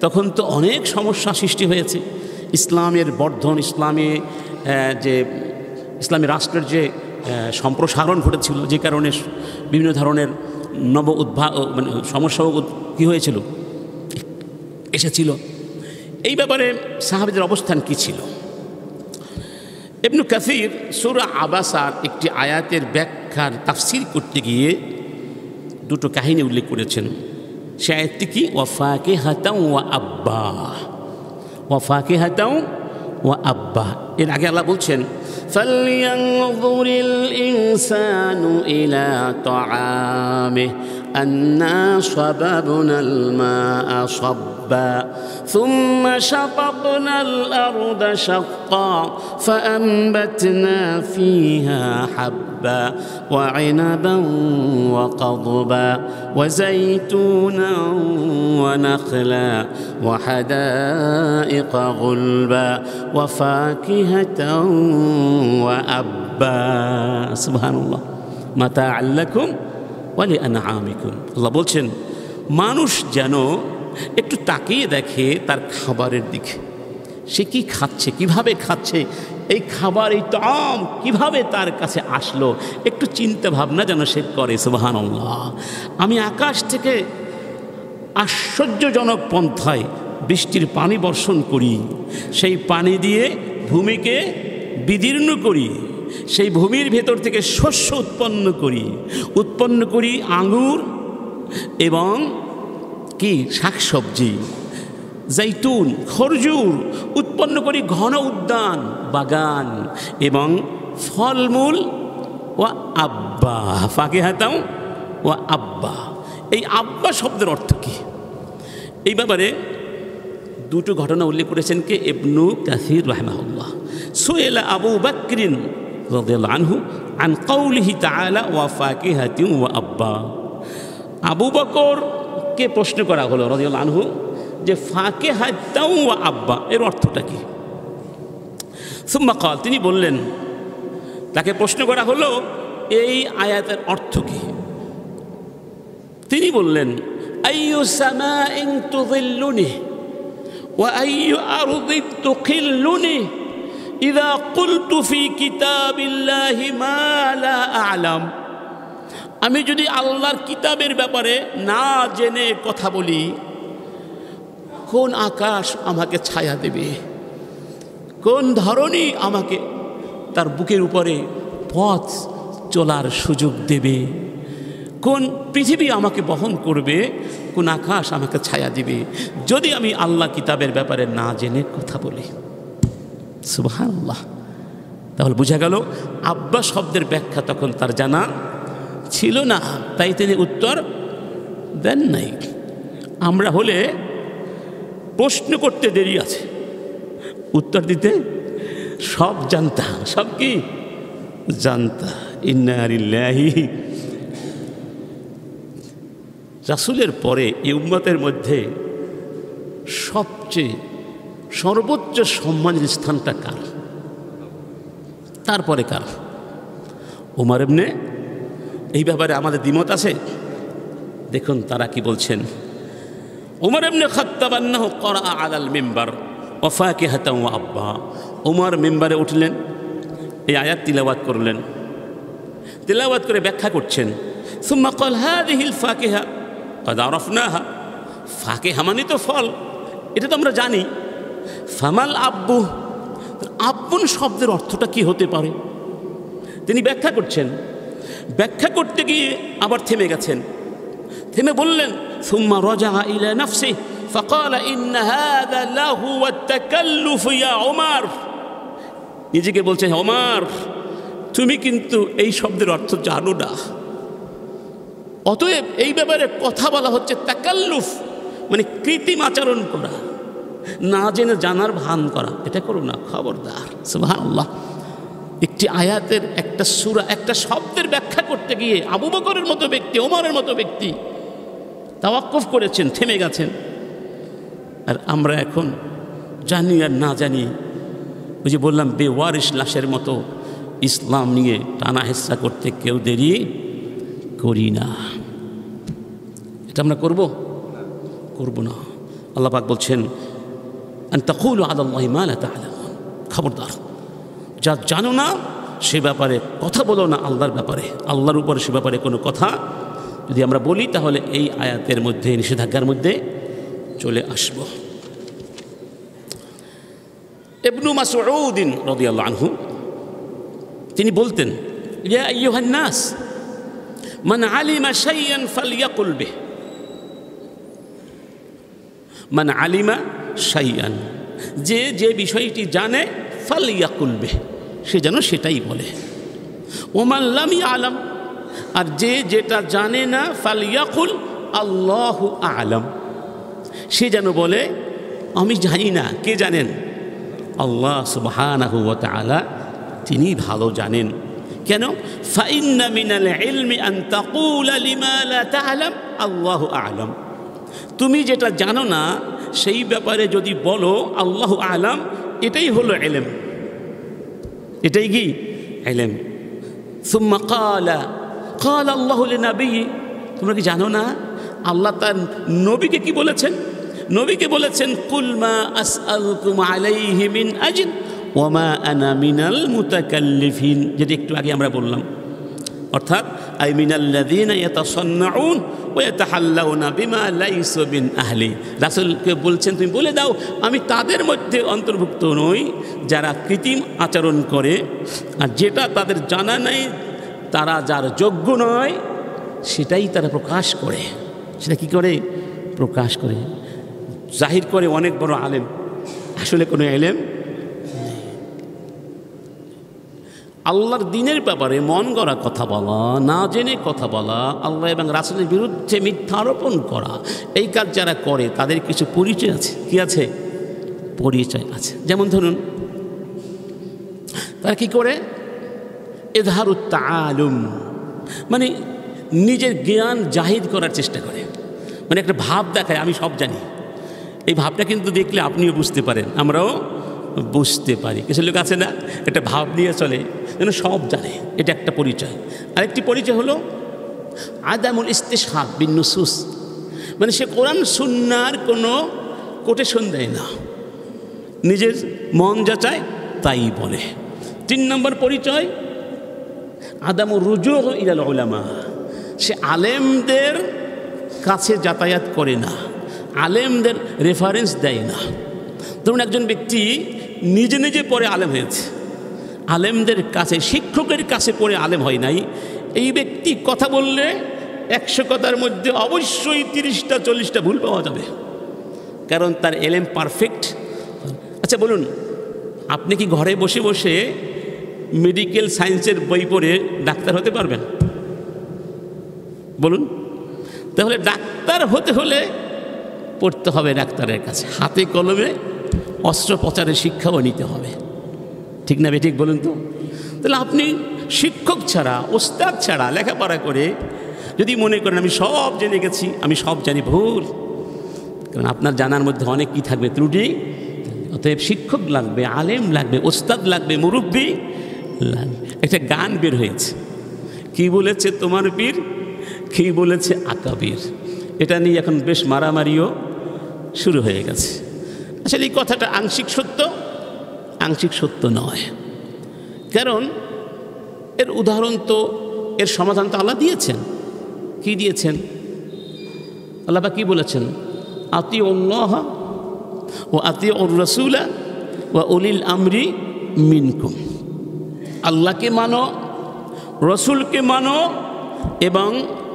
তখন তো অনেক সমস্যা সৃষ্টি হয়েছে। ইসলামের বর্ধন, ইসলামী রাষ্ট্রের যে সম্প্রসারণ ঘটেছিল, যে কারণে বিভিন্ন ধরনের সমস্যাও কী হয়েছিল, এসেছিল। এই ব্যাপারে সাহাবীদের অবস্থান কি ছিল? ইবনে কাসির সূরা আবাসার একটি আয়াতের ব্যাখ্যার তাফসীর করতে গিয়ে 2টো কাহিনী উল্লেখ করেছেন। সে আয়াতটি কি? ওয়া ফাকিহাতাও ওয়া আব্বা, ওয়া ফাকিহাতাও ওয়া আব্বা। এর আগে আল্লাহ বলছেন, ফালইয়ানযুরিল ইনসানু ইলা তাআমিহি আন্না সাবাবনাল মা'a সাব্বা থুম্মা শাকাকনাল আরদা শাক্কা ফাআনবাতনা ফীহা হাব্বা ওয়া ইনাবান ওয়া কাদবা ওয়া যাইতুনান ওয়া নাখলা ওয়া হাদাইকা গুলবা ওয়া ফাকিহাতান ওয়া আব্বা। সুবহানাল্লাহ। মাতাআল লাকুম ওয়া লিআনআমিকুম। আল্লাহ বলছেন মানুষ যেন একটু তাকিয়ে দেখে তার খাবারের দিকে, সে কি খাচ্ছে, কিভাবে খাচ্ছে, এই খাবার, এই তাম কিভাবে তার কাছে আসলো, একটু চিন্তা ভাবনা যেন সে করে। সুবহানাল্লাহ। আমি আকাশ থেকে আশ্চর্যজনক পন্থায় বৃষ্টির পানি বর্ষণ করি, সেই পানি দিয়ে ভূমিকে বিদীর্ণ করি, সেই ভূমির ভেতর থেকে শস্য উৎপন্ন করি আঙ্গুর এবং কি শাকসবজি, জৈতুন, খরজুর উৎপন্ন করি, ঘন উদ্যান বাগান এবং ফলমূল ও আব্বা, ফাকিহাতাও ও আব্বা। এই আব্বা শব্দের অর্থ কি? এই ব্যাপারে দুটো ঘটনা উল্লেখ করেছেন কে ইবনু কাসির রাহিমাহুল্লাহ। সুয়েলা আবু বকরিন রাদিয়াল্লাহু আনহু আন কাউলিহি তাআলা ওয়া ফাকিহাতিন ওয়া আব্বা। আবু বকরকে প্রশ্ন করা হলো রাদিয়াল্লাহু আনহু যে ফাকিহাতাও ওয়া আব্বা এর অর্থটা কি? সুম্মা ক্বাল, তিনি বললেন, তাকে প্রশ্ন করা হলো এই আয়াতের অর্থ কি? তিনি বললেন, আইয়ু সামাইন তুযিল্লুনি ওয়া আইয়ু আরদিন তুকিল্লুনি ইযা কুলতু ফি কিতাবিল্লাহি মা লা আ'লাম। আমি যদি আল্লাহর কিতাবের ব্যাপারে না জেনে কথা বলি, কোন আকাশ আমাকে ছায়া দেবে, কোন ধরনী আমাকে তার বুকের উপরে পথ চলার সুযোগ দেবে, কোন পৃথিবী আমাকে বহন করবে, কোন আকাশ আমাকে ছায়া দিবে, যদি আমি আল্লাহ কিতাবের ব্যাপারে না জেনে কথা বলি। সুবহানাল্লাহ। তাহলে বোঝা গেল আব্বা শব্দের ব্যাখ্যা তখন তার জানা ছিল না, তাই তিনি উত্তর দেন নাই। আমরা হলে প্রশ্ন করতে দেরি আছে, উত্তর দিতে সব জানতা, সব কি জানতা। ইন্না লিল্লাহি। রাসূলের পরে এই উম্মতের মধ্যে সবচেয়ে সর্বোচ্চ সম্মানের স্থানটা কার? তারপরে কার? ওমর ইবনে। এই ব্যাপারে আমাদের দ্বিমত আছে। দেখুন তারা কি বলছেন। ওমর ইবনে খাত্তাব আন্নাহু ক্বরা আলাল মিম্বার ওয়া ফাকিহাতাও ওয়া আব্বা। ওমর মিম্বারে উঠলেন, এই আয়াত তিলাওয়াত করলেন, তিলাওয়াত করে ব্যাখ্যা করছেন। সুম্মা ক্বাল হাযিহিল ফাকিহা ক্বাদ আরাফনাহা। ফাকিহা মানে তো ফল, এটা তো আমরা জানি। ফামাল আব্বু, আব্বুন শব্দের অর্থটা কি হতে পারে? তিনি ব্যাখ্যা করছেন। ব্যাখ্যা করতে গিয়ে আবার থেমে গেছেন, থেমে বললেন, সুম্মা রাজা ইলা নাফসি ফাকালা ইন্না হাযা লাহু ওয়াত তাকাল্লুফ ইয়া ওমর। নিজেকে বলছেন, ওমর তুমি কিন্তু এই শব্দের অর্থ জানো না, অতএব এই ব্যাপারে কথা বলা হচ্ছে তাকাল্লুফ, মানে কৃত্রিম আচরণ করা, না জেনে জানার ভান করা, এটা করো না, খবরদার। সুবহানাল্লাহ। একটি আয়াতের, একটা সূরা, একটা শব্দের ব্যাখ্যা করতে গিয়ে আবু বকরের মতো ব্যক্তি, ওমরের মতো ব্যক্তি তাওয়াক্কুফ করেছেন, থেমে গেছেন। আর আমরা এখন জানি আর না জানি, ওই যে বললাম বেওয়ারিশ লাশের মতো ইসলাম নিয়ে টানা হেসা করতে কেউ দেরি করি না। এটা আমরা করব না। আল্লাহ পাক বলছেন, আন তাকুলু আলাল্লাহি মা লা তা'লামুন। খবরদার, যা জানো না সে ব্যাপারে কথা বলো না। আল্লাহর ব্যাপারে, আল্লাহর উপরে সে ব্যাপারে কোনো কথা যদি আমরা বলি, তাহলে এই আয়াতের মধ্যে, নিষেধাজ্ঞার মধ্যে চলে আসব। ইবনু মাসউদ রাদিয়াল্লাহু আনহু তিনি বলতেন, ইয়া আইয়ুহান নাস মান আলিমা শাইয়ান ফালইয়াকুল বিহি। মান আলিমা শাইয়ান, যে যে বিষয়টি জানে, ফালইয়াকুল বিহি, সে যেন সেটাই বলে। ওমান লাম ইয়ালাম, আর যে যেটা জানে না, ফালইয়াকুল আল্লাহু আ'লাম, সে যেন বলে আমি জানি না। কে জানেন? আল্লাহ সুবহানাহু ওয়া তাআলা, তিনি ভালো জানেন। কেন? ফাইন্না মিনাল ইলমি আন তাকুলা লিমা লা তা'লাম আল্লাহু আ'লাম। তুমি যেটা জানো না সেই ব্যাপারে যদি বলো আল্লাহু আ'লাম, এটাই হলো ইলম, এটাই কি ইলম। সুম্মা ক্বালা আল্লাহু লিনাবিয়্যি, তোমরা কি জানো না আল্লাহ তার নবীকে কি বলেছেন? নবীকে বলেছেন, কুল মা আসআলুকুম আলাইহি মিন আজর ওমা আনা মিনাল মুতাকাল্লিফিন, যেটা একটু আগে আমরা বললাম, অর্থাৎ আই মিনাল্লাযীনা ইয়াতাসান্নাউন ওয়া ইয়াতাহাল্লাউনা বিমা লাইসা মিন আহলি। রাসূলকে বলছেন তুমি বলে দাও আমি তাদের মধ্যে অন্তর্ভুক্ত নই যারা কৃত্রিম আচরণ করে, আর যেটা তাদের জানা নেই, তারা যার যোগ্য নয় সেটাই তারা প্রকাশ করে। সেটা কি করে? প্রকাশ করে, জাহির করে অনেক বড় আলেম, আসলে কোনো এলেম। আল্লাহর দ্বীনের ব্যাপারে মন গড়া কথা বলা, না জেনে কথা বলা, আল্লাহ এবং রাসূলের বিরুদ্ধে মিথ্যা আরোপণ করা, এই কাজ যারা করে তাদের কিছু পরিচয় আছে। কি আছে? পরিচয় আছে। যেমন ধরুন তারা কি করে? ইজহারুত তাআলুম, মানে নিজের জ্ঞান জাহির করার চেষ্টা করে, মানে একটা ভাব দেখায় আমি সব জানি। এই ভাবটা কিন্তু দেখলে আপনিও বুঝতে পারেন, আমরাও বুঝতে পারি। কিছু লোক আছে না, একটা ভাব নিয়ে চলে যেন সব জানে, এটা একটা পরিচয়। আরেকটি পরিচয় হলো আদামুল ইস্তিশহাদ বিন নুসুস, মানে সে কোরআন সুন্নাহর কোনো কোটেশন দেয় না, নিজের মন যা চায় তাই বলে। 3 নম্বর পরিচয় আদামুর রুজু ইলাল উলামা, সে আলেমদের কাছে যাতায়াত করে না, আলেমদের রেফারেন্স দেয় না। ধরুন একজন ব্যক্তি নিজে নিজে পড়ে আলেম হয়েছে, আলেমদের কাছে, শিক্ষকের কাছে পড়ে আলেম হয় নাই, এই ব্যক্তি কথা বললে 100 কথার মধ্যে অবশ্যই 30টা 40টা ভুল পাওয়া যাবে, কারণ তার এলেম পারফেক্ট। আচ্ছা বলুন, আপনি কি ঘরে বসে বসে মেডিকেল সায়েন্সের বই পড়ে ডাক্তার হতে পারবেন? বলুন। তাহলে ডাক্তার হতে হলে পড়তে হবে ডাক্তারের কাছে, হাতে কলমে অস্ত্রোপচারের শিক্ষাও নিতে হবে, ঠিক না বেঠিক বলুন তো? তাহলে আপনি শিক্ষক ছাড়া, ওস্তাদ ছাড়া লেখাপড়া করে যদি মনে করেন আমি সব জেনে গেছি, আমি সব জানি, ভুল। কারণ আপনার জানার মধ্যে অনেক কি থাকবে, ত্রুটি। অতএব শিক্ষক লাগবে, আলেম লাগবে, ওস্তাদ লাগবে, মুরব্বী লাগবে। একটা গান বের হয়েছে, কি বলেছে তোমার পীর, কি বলেছে আকাবির, এটা নিয়ে এখন বেশ মারামারিও শুরু হয়ে গেছে। আসলে এই কথাটা আংশিক সত্য, আংশিক সত্য নয়, কারণ এর উদাহরণ তো, এর সমাধান তো আল্লাহ দিয়েছেন। কি দিয়েছেন? আল্লাহ বা কি বলেছেন? আতিউল্লাহ ওয়া আতিউর রাসূলা ওয়া উলিল আমরি মিনকুম, আল্লাহকে মানো, রসুলকে মানো এবং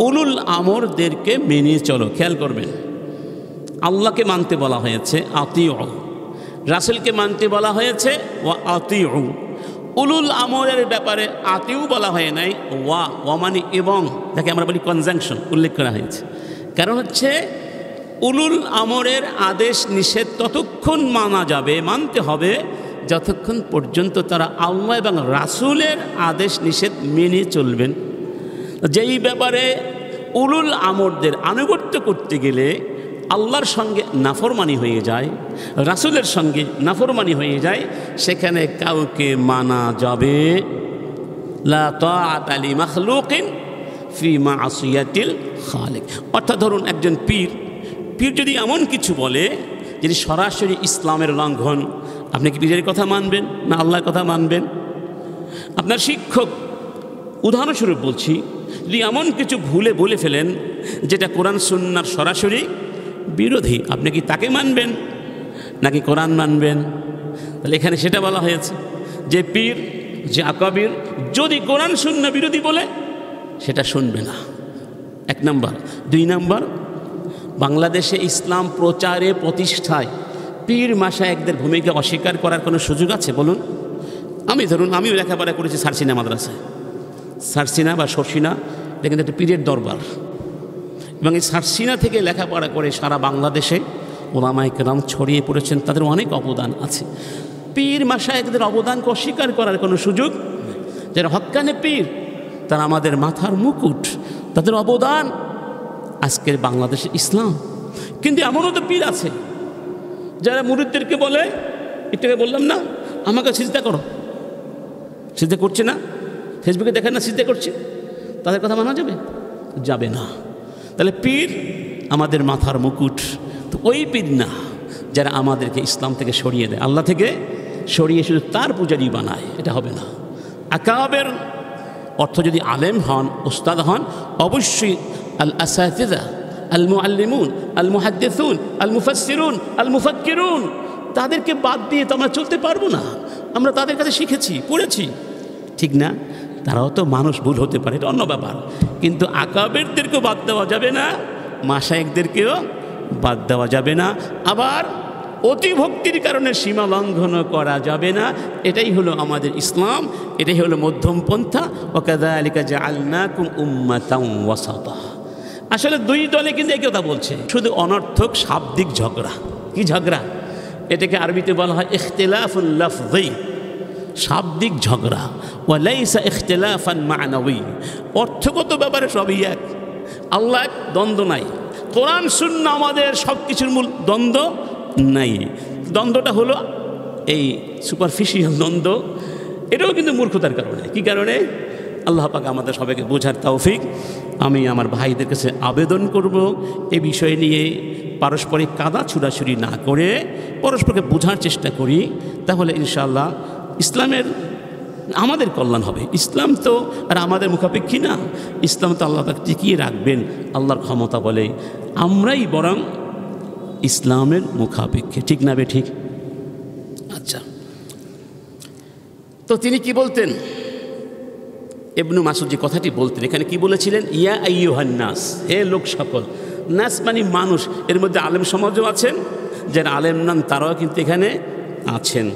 উলুল আমরদেরকে মেনে চলো। খেয়াল করবেন, আল্লাহকে মানতে বলা হয়েছে আতিউ, রাসূলকে মানতে বলা হয়েছে ওয়া আতিউ, উলুল আমরের ব্যাপারে আতিউ বলা হয় নাই, ওয়া মানে এবং, যাকে আমরা বলি কনজাংশন, উল্লেখ করা হয়েছে। কারণ হচ্ছে উলুল আমরের আদেশ নিষেধ ততক্ষণ মানা যাবে, মানতে হবে যতক্ষণ পর্যন্ত তারা আল্লাহ এবং রাসূলের আদেশ নিষেধ মেনে চলবেন। যেই ব্যাপারে উলুল আমরদের আনুগত্য করতে গেলে আল্লাহর সঙ্গে নাফরমানি হয়ে যায়, রাসূলের সঙ্গে নাফরমানি হয়ে যায়, সেখানে কাউকে মানা যাবে লা তাআতা লি মাখলুকিন ফি মা'সিয়াতিল খালিক। অর্থাৎ ধরুন একজন পীর যদি এমন কিছু বলে যদি সরাসরি ইসলামের লঙ্ঘন, আপনি কি পীরের কথা মানবেন না আল্লাহর কথা মানবেন? আপনার শিক্ষক, উদাহরণস্বরূপ বলছি, যদি এমন কিছু ভুলে বলে ফেলেন যেটা কোরআন সুন্নাহর সরাসরি বিরোধী, আপনি কি তাকে মানবেন নাকি কোরআন মানবেন? তাহলে এখানে সেটা বলা হয়েছে যে পীর, যে আকাবির যদি কোরআন সুন্নাহ বিরোধী বলে সেটা শুনবে না, 1 নম্বর। 2 নম্বর, বাংলাদেশে ইসলাম প্রচারে প্রতিষ্ঠায় পীর মাশায়েখদের ভূমিকা অস্বীকার করার কোনো সুযোগ আছে বলুন? আমিও লেখাপড়া করেছি সারসিনা মাদ্রাসায়। সারসিনা বা সরসিনা, এটা কিন্তু একটা পীরের দরবার, এবং এই সারসিনা থেকে লেখাপড়া করে সারা বাংলাদেশে ওলামায়ে কেরাম ছড়িয়ে পড়েছেন, তাদের অনেক অবদান আছে। পীর মাশায়েখদের অবদানকে অস্বীকার করার কোনো সুযোগ, যারা হক্কানে পীর তারা আমাদের মাথার মুকুট, তাদের অবদান আজকের বাংলাদেশে ইসলাম। কিন্তু এমনও তো পীর আছে যারা মুরিদদেরকে বলে, একটু বললাম না আমাকে সিজদা করো, সিজদা করছে না, ফেসবুকে দেখেন না সিজদা করছে, তাদের কথা মানা যাবে? যাবে না। তাহলে পীর আমাদের মাথার মুকুট, তো ওই পীর না যারা আমাদেরকে ইসলাম থেকে সরিয়ে দেয়, আল্লাহ থেকে সরিয়ে শুধু তার পূজারি বানায়, এটা হবে না। আকাবের অর্থ যদি আলেম হন, উস্তাদ হন, অবশ্যই আল আসাতিযা, আল মুআল্লিমুন, আল মুহাদ্দিসুন, আল মুফাসসিরুন, আল মুফাক্কিরুন, তাদেরকে বাদ দিয়ে তো আমরা চলতে পারবো না। আমরা তাদের কাছে শিখেছি, পড়েছি, ঠিক না? তারাও তো মানুষ, ভুল হতে পারে, এটা অন্য ব্যাপার। কিন্তু আকাবেরদেরকেও বাদ দেওয়া যাবে না, মাশায়েখদেরকেও বাদ দেওয়া যাবে না, আবার অতিভক্তির কারণে সীমা লঙ্ঘনও করা যাবে না। এটাই হলো আমাদের ইসলাম, এটাই হলো মধ্যম পন্থা। ওয়াকাযালিকা জাআলনাকুম উম্মাতান ওয়াসাতা। আসলে দুই দলে কিন্তু এই কথা বলছে, শুধু অনর্থক শাব্দিক ঝগড়া। কি ঝগড়া? এটাকে আরবিতে বলা হয় ইখতিলাফুল লাফযি, শাব্দিক ঝগড়া। ওয়া লাইসা ইখতিলাফান মা'নাবী, অর্থগত ব্যাপারে সবই এক, আল্লাহ এক, দ্বন্দ্ব নাই। কোরআন সুন্নাহ আমাদের সব কিছুর মূল, দ্বন্দ্ব নাই। দ্বন্দ্বটা হলো এই সুপারফিশিয়াল দ্বন্দ্ব, এটাও কিন্তু মূর্খতার কারণে। কি কারণে? আল্লাহ পাক আমাদের সবাইকে বোঝার তৌফিক। আমি আমার ভাইদের কাছে আবেদন করব, এই বিষয় নিয়ে পারস্পরিক কাদা ছুড়াছুড়ি না করে পরস্পরকে বোঝার চেষ্টা করি, তাহলে ইনশাআল্লাহ ইসলামের আমাদের কল্যাণ হবে। ইসলাম তো আর আমাদের মুখাপেক্ষী না, ইসলাম তো আল্লাহ পাক টিকিয়ে রাখবেন, আল্লাহর ক্ষমতা বলে। আমরাই বরং ইসলামের মুখাপেক্ষী, ঠিক না বে ঠিক? আচ্ছা, তো তিনি কি বলতেন? ইবনু মাসউদ যে কথাটি বলতেন, এখানে কি বলেছিলেন? ইয়া আইয়ুহান নাস, হে লোক সকল। নাস মানে মানুষ, এর মধ্যে আলেম সমাজও আছেন, যারা আলেম নান তারাও কিন্তু এখানে আছেন।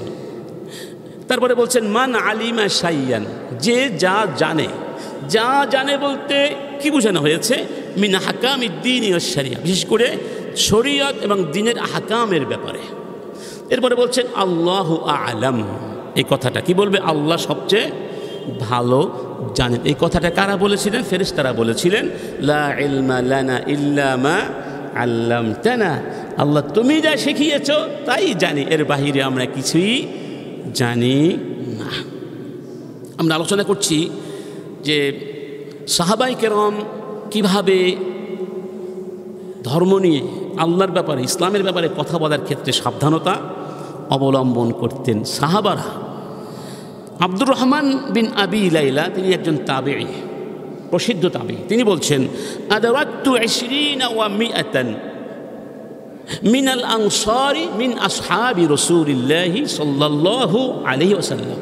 তারপরে বলছেন মান আলিমা শাইয়ান, যে যা জানে। যা জানে বলতে কি বোঝানো হয়েছে? মিন আহকামিদ দ্বীন ওয়াশ শরিয়া, বিশেষ করে শরীয়ত এবং দ্বীনের আহকামের ব্যাপারে। এরপরে বলছেন আল্লাহু আ'লাম, এই কথাটা কি বলবে? আল্লাহ সবচেয়ে ভালো জানেন। এই কথাটা কারা বলেছিলেন? ফেরেশতারা বলেছিলেন, লা ইলমা লানা ইল্লা মা আল্লামতানা, আল্লাহ তুমি যা শিখিয়েছো তাই জানি, এর বাহিরে আমরা কিছুই জানি না। আমরা আলোচনা করছি যে সাহাবায়ে কেরাম কিভাবে ধর্ম নিয়ে, আল্লাহর ব্যাপারে, ইসলামের ব্যাপারে কথা বলার ক্ষেত্রে সাবধানতা অবলম্বন করতেন সাহাবারা। আব্দুর রহমান বিন আবি লাইলা, তিনি একজন তাবেঈ, প্রসিদ্ধ তাবেঈ। তিনি বলছেন আদারাতু 20 ওয়া 100 মিনাল আনসারি মিন আসহাবি রাসূলিল্লাহি সাল্লাল্লাহু আলাইহি ওয়াসাল্লাম,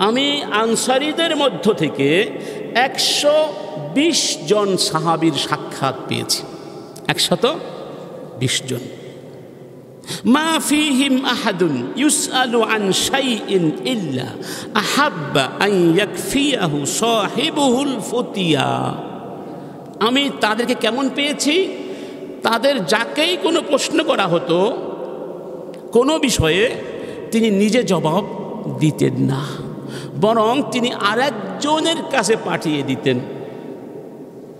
আমি আনসারীদের মধ্য থেকে 120 জন সাহাবীর সাক্ষাৎ পেয়েছি। 120 জন। মা ফীহিম আহাদুন ইউসআলু আন শাইইন ইল্লা আহাব্বা আন ইয়াকফিয়াহু সাহিবুহুল ফুতিয়া। আমি তাদেরকে কেমন পেয়েছি? তাদের যাকেই কোনো প্রশ্ন করা হতো কোনো বিষয়ে, তিনি নিজে জবাব দিতেন না, বরং তিনি আরেকজনের কাছে পাঠিয়ে দিতেন।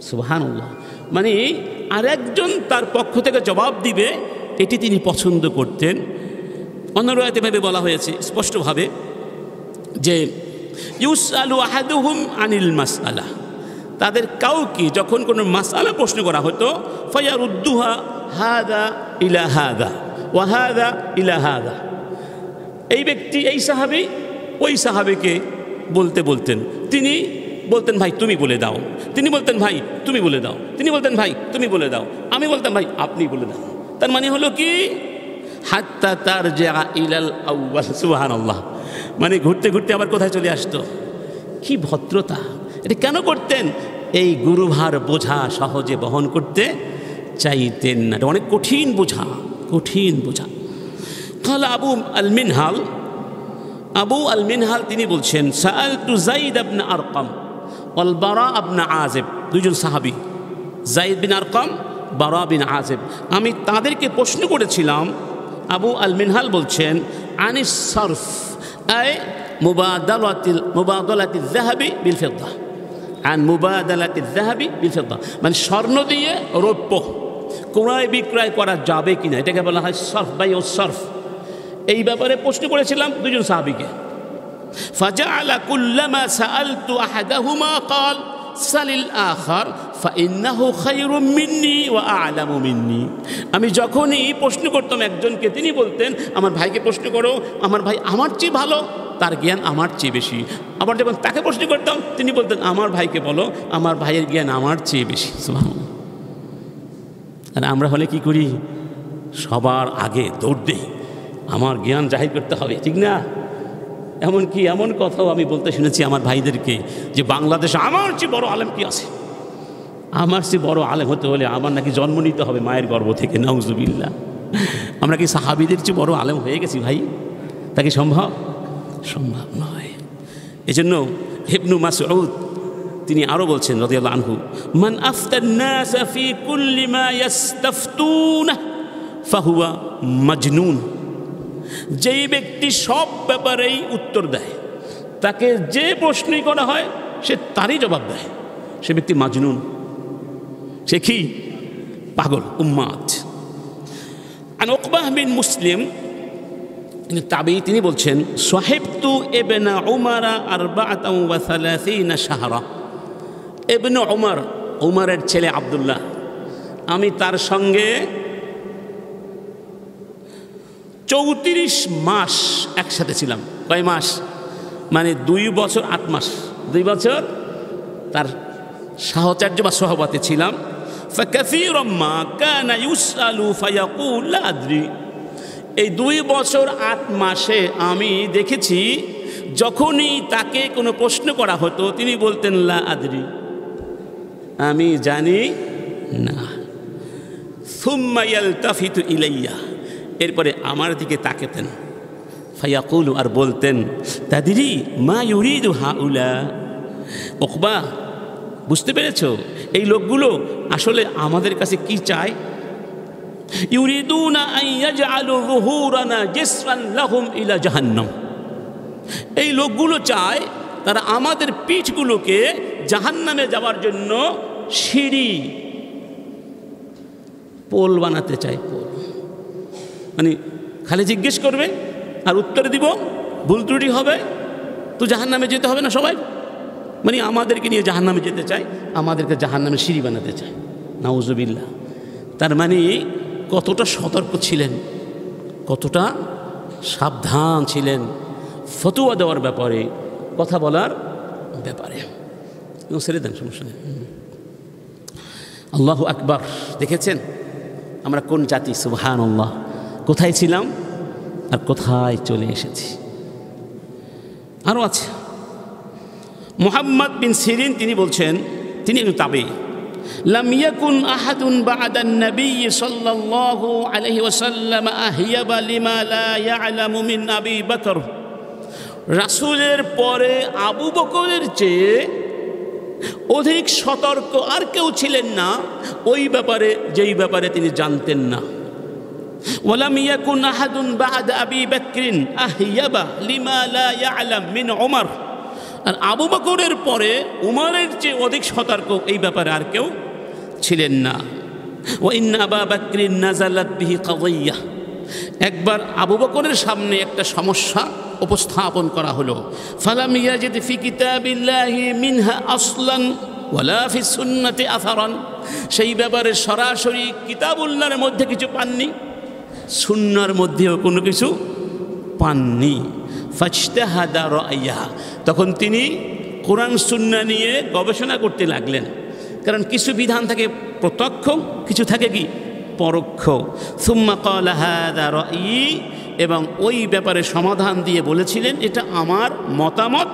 সুবহানাল্লাহ, মানে আরেকজন তার পক্ষ থেকে জবাব দিবে, এটি তিনি পছন্দ করতেন। অন্য রায়তেভাবে বলা হয়েছে স্পষ্টভাবে যে ইউসআলু আহাদুহুম আনিল মাসআলা, তাদের কাউকে যখন কোনো মাসআলা প্রশ্ন করা হতো, ফায়ারুদ্দুহা হাদা ইলা হাদা ওয়া হাদা ইলা হাদা, এই ব্যক্তি, এই সাহাবী ওই সাহাবীকে বলতে বলতেন, তিনি বলতেন ভাই তুমি বলে দাও, তিনি বলতেন ভাই তুমি বলে দাও, তিনি বলতেন ভাই তুমি বলে দাও, আমি বলতাম ভাই আপনি বলে দাও। তার মানে হলো কি? হাত্তা তারজা ইলাল আউয়াল। সুবহানাল্লাহ, মানে ঘুরতে ঘুরতে আবার কোথায় চলে আসতো। কি ভদ্রতা! এটা কেন করতেন? এই গুরুভার বোঝা সহজে বহন করতে চাইতেন না, এটা অনেক কঠিন বোঝা, কঠিন বোঝা। কাল আবু আল মিনহাল, আবু আল মিনহাল তিনি বলছেন সাআলতু যায়েদ ইবনে আরকাম ওয়াল বারা ইবনে আযিব, দুইজন সাহাবী, যায়েদ বিন আরকাম, বারা বিন আযিব, আমি তাদেরকে প্রশ্ন করেছিলাম। আবু আল মিনহাল বলছেন আনিস সারফ আই মুবাদালাতিল যাহাবি বিল ফিদ্দা, আন মুবাদালাতিল যাহাবি বিল ফিদ্দা, মানে স্বর্ণ দিয়ে রৌপ্য ক্রয় বিক্রয় করা যাবে কিনা, এটাকে বলা হয় সরফ বাই ও সরফ। এই ব্যাপারে প্রশ্ন করেছিলাম দুজন সাহাবীকে। ফাজাআলা কুল্লামা সাআলতু আহাদাহুমা ক্বাল সালিল আখার ফাইন্নাহু খায়রুম মিন্নি ওয়া আ'লামু মিন্নি। আমি যখনই প্রশ্ন করতাম একজনকে, তিনি বলতেন আমার ভাইকে প্রশ্ন করো, আমার ভাই আমার চেয়ে ভালো, তার জ্ঞান আমার চেয়ে বেশি। আবার যখন তাকে প্রশ্ন করতাম তিনি বলতেন আমার ভাইকে বলো, আমার ভাইয়ের জ্ঞান আমার চেয়ে বেশি। সুবহানাল্লাহ। আর আমরা হলে কি করি? সবার আগে দৌড় দিই, আমার জ্ঞান জাহির করতে হবে, ঠিক না? এমনকি এমন কথাও আমি বলতে শুনেছি আমার ভাইদেরকে যে বাংলাদেশে আমার চেয়ে বড় আলেম কি আছে? আমার চেয়ে বড় আলেম হতে হলে আমার নাকি জন্ম নিতে হবে মায়ের গর্ভ থেকে। নাউজুবিল্লাহ। আমরা কি সাহাবীদের চেয়ে বড় আলেম হয়ে গেছি ভাই? তা কি সম্ভব? সম্ভব নয়। এজন্য ইবনে মাসউদ তিনি আরও বলছেন রাদিয়াল্লাহু আনহু, মান আফতান নাস ফি কুল্লি মা ইস্তাফতুনা ফাহুয়া মাজনুন। যেই ব্যক্তি সব ব্যাপারেই উত্তর দেয়, তাকে যে প্রশ্নই করা হয় সে তারই জবাব দেয়, সে ব্যক্তি মাজনুন, সে কি? পাগল, উম্মাদ। আন উকবাহ বিন মুসলিম তাবি তিনি বলছেন, সাহিবতু ইবনে উমর 34 শাহরা। ইবনে উমর, উমরের ছেলে আব্দুল্লাহ, আমি তার সঙ্গে 34 মাস একসাথে ছিলাম। কয় মাস? মানে 2 বছর 8 মাস। 2 বছর তার সাহচর্য বা সহবতে ছিলাম। ফাকাসীরাম মা কানা ইউসালু ফায়াকুল লা আদরি। এই 2 বছর 8 মাসে আমি দেখেছি যখনই তাকে কোনো প্রশ্ন করা হতো তিনি বলতেন লা আদরি, আমি জানি না। সুম্মা ইয়ালতাফিতু ইলাইয়া, এরপরে আমার দিকে তাকাতেন। ফায়াকুলু, আর বলতেন, তাদরি মা ইউরিদু হাউলা। উকবা, বুঝতে পেরেছ এই লোকগুলো আসলে আমাদের কাছে কি চায়? ইউরিদুনা আন ইয়াজআলু যুহুরানা জিসরান লাহুম ইলা জাহান্নাম। এই লোকগুলো চায় তারা আমাদের পিঠগুলোকে জাহান্নামে যাওয়ার জন্য সিঁড়ি, পোল বানাতে চায়। পোল মানে খালি জিজ্ঞেস করবে আর উত্তর দিব, ভুল ত্রুটি হবে তো জাহান্নামে যেতে হবে না সবাই। মানে আমাদেরকে নিয়ে জাহান্নামে যেতে চায়, আমাদেরকে জাহান্নামে সিঁড়ি বানাতে চায়। নাউজুবিল্লাহ। তার মানে কতটা সতর্ক ছিলেন, কতটা সাবধান ছিলেন ফতোয়া দেওয়ার ব্যাপারে, কথা বলার ব্যাপারে। ছেড়ে দেন, সমস্যা নেই। আল্লাহু আকবার। দেখেছেন আমরা কোন জাতি? সুবহানাল্লাহ। কোথায় ছিলাম আর কোথায় চলে এসেছি। আরও আছে মুহাম্মদ বিন সিরিন তিনি বলছেন, তিনি একটু তাবে, লাম ইয়াকুন আহাদুন বা'দান নবী সাল্লাল্লাহু আলাইহি ওয়াসাল্লাম আহইয়াবা লিমা লা ইয়ালামু মিন আবি বকর। রাসূলের পরে আবু বকরের চেয়ে অধিক সতর্ক আর কেউ ছিলেন না ওই ব্যাপারে, যেই ব্যাপারে তিনি জানতেন না। ওয়ালাম ইয়াকুন আহাদুন বা'দা আবি বকরিন আহইয়াবা লিমা লা ইয়ালাম মিন উমর। আর আবু বকরের পরে উমরের চেয়ে অধিক সতর্ক এই ব্যাপারে আর কেউ ছিলেন না। ওয়া ইন্না আবা বকরিন নাযালাত বিহি কাদিয়া। একবার আবু বকরের সামনে একটা সমস্যা উপস্থাপন করা হলো। ফালাম ইয়াজিদ ফি কিতাবিল্লাহি মিনহা আসলান ওয়ালা ফি সুন্নতি আসারান। সেই ব্যাপারে সরাসরি কিতাবুল্লাহর মধ্যে কিছু পাননি, সুন্নাহর মধ্যেও কোনো কিছু পাননি। ফাজতাহাদা রা'য়া, তখন তিনি কোরআন সুন্নাহ নিয়ে গবেষণা করতে লাগলেন। কারণ কিছু বিধান থাকে প্রত্যক্ষ, কিছু থাকে কি পরোক্ষ। সুম্মা ক্বালা হাযা রা'য়ি, এবং ওই ব্যাপারে সমাধান দিয়ে বলেছিলেন এটা আমার মতামত।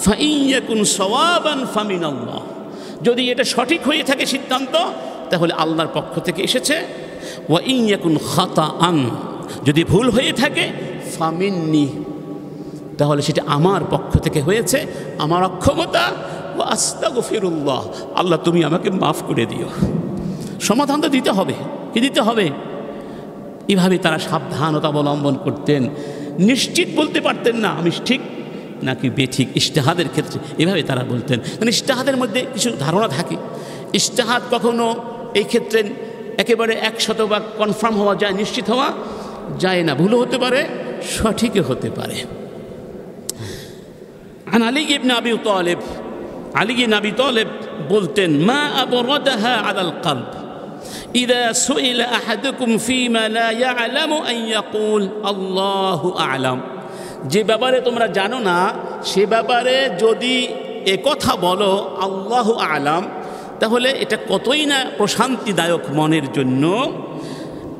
ফাইন ইয়াকুন সাওয়াবান ফামিনাল্লাহ, যদি এটা সঠিক হয়ে থাকে সিদ্ধান্ত তাহলে আল্লাহর পক্ষ থেকে এসেছে। ওয়া ইন ইয়াকুন খাতাআন, যদি ভুল হয়ে থাকে ফামিন্নি, তাহলে সেটা আমার পক্ষ থেকে হয়েছে, আমার অক্ষমতা। ওয়া আস্তাগফিরুল্লাহ, আল্লাহ তুমি আমাকে মাফ করে দিও। সমাধান তো দিতে হবে, কি দিতে হবে? এভাবে তারা সাবধানতা অবলম্বন করতেন। নিশ্চিত বলতে পারতেন না আমি ঠিক নাকি বেঠিক। ইজতিহাদের ক্ষেত্রে এভাবে তারা বলতেন। মানে ইজতিহাদের মধ্যে কিছু ধারণা থাকে। ইজতিহাদ কখনো এই ক্ষেত্রে একেবারে 100% কনফার্ম হওয়া যায়, নিশ্চিত হওয়া যায় না। ভুলও হতে পারে, সঠিকও হতে পারে। আন আলী ইবনে আবি তালিব আলী বিন আবি তালেব বলতেন, মা আবরাদাহা আলাল কলব ইযা সুইলা আহাদুকুম ফীমা লা ইয়ালামু আন ইয়াকুল আল্লাহু আ'লাম। যে ব্যাপারে তোমরা জানো না সে ব্যাপারে যদি একথা বলো আল্লাহু আ'লাম, তাহলে এটা কতই না প্রশান্তিদায়ক মনের জন্য।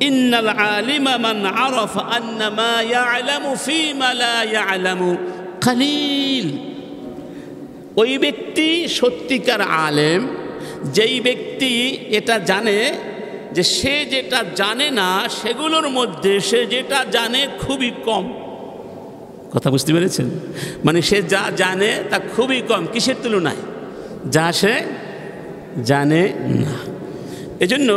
ইন্নাল আলিমা মান আরাফা আন্না মা ইয়ালামু ফীমা লা ইয়ালামু কালিল। ওই ব্যক্তি সত্যিকার আলেম যেই ব্যক্তি এটা জানে যে সে যেটা জানে না সেগুলোর মধ্যে সে যেটা জানে খুবই কম। কথা বুঝতে পেরেছেন? মানে সে যা জানে তা খুবই কম, কিসের তুলনায়? যা সে জানে না। এজন্য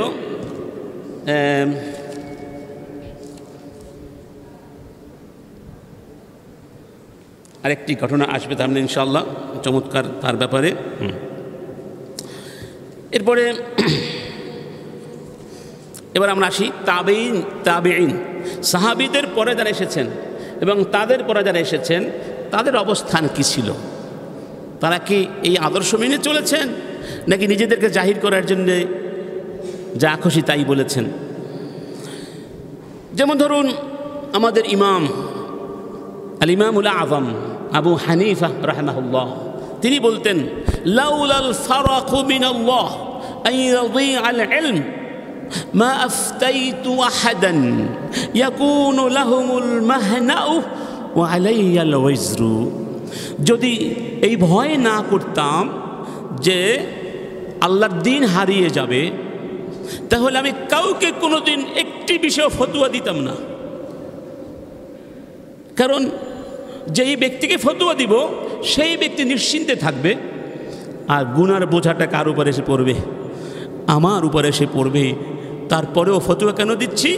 আরেকটি ঘটনা আসবে তার ইনশাআল্লাহ, চমৎকার তার ব্যাপারে। এরপরে এবার আমরা আসি তাবেঈন সাহাবীদের পরে যারা এসেছেন এবং তাদের পরে যারা এসেছেন তাদের অবস্থান কি ছিল? তারা কি এই আদর্শ মেনে চলেছেন নাকি নিজেদেরকে জাহির করার জন্য যা খুশি তাই বলেছেন? যেমন ধরুন আমাদের ইমাম আল ইমামুল আযম আবু হানিফা রাহিমাহুল্লাহ, তিনি বলতেন, লাউলাল ফারাকু মিনাল্লাহ আন ইয়াদিআল ইলম মা আফতাইতু আহাদান ইয়াকুনু লাহুমুল মাহনাউ ওয়া আলাইয়াল ওয়জরু। যদি এই ভয় না করতাম যে আল্লাহর দ্বীন হারিয়ে যাবে, তাহলে আমি কাউকে কোনোদিন একটি বিষয়ে ফতোয়া দিতাম না। কারণ যেই ব্যক্তিকে ফতোয়া দিব সেই ব্যক্তি নিশ্চিন্তে থাকবে, আর গুনার বোঝাটা কার উপরে এসে পড়বে? আমার উপরে এসে পড়বে। তারপরেও ফতোয়া কেন দিচ্ছি?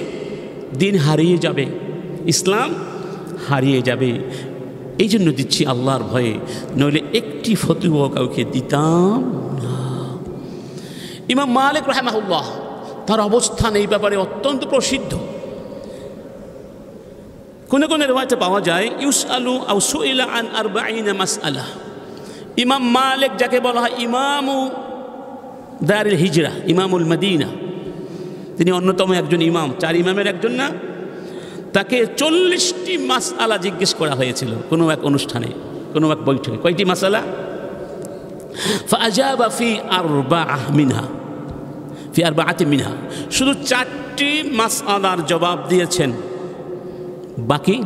দিন হারিয়ে যাবে, ইসলাম হারিয়ে যাবে, এই জন্য দিচ্ছি আল্লাহর ভয়ে, নইলে একটি ফতোয়া কাউকে দিতাম না। ইমাম মালিক রাহিমাহুল্লাহ, তার অবস্থান এই ব্যাপারে অত্যন্ত প্রসিদ্ধ। কোন কোন রিওয়ায়াতে পাওয়া যায় ইউসআলু আও সুইলা আন 40 মাসআলা। ইমাম মালিক যাকে বলা হয় ইমামু দারুল হিজরা, ইমামুল মদিনা, তিনি অন্যতম একজন ইমাম, 4 ইমামের একজন না। তাকে 40টি মাসআলা জিজ্ঞেস করা হয়েছিল কোনো এক অনুষ্ঠানে, কোনো এক বৈঠকে। কয়টি মাসআলা? ফাআজাবা ফি 4 মিনহা, শুধু 4টি মাসআলার জবাব দিয়েছেন, বাকি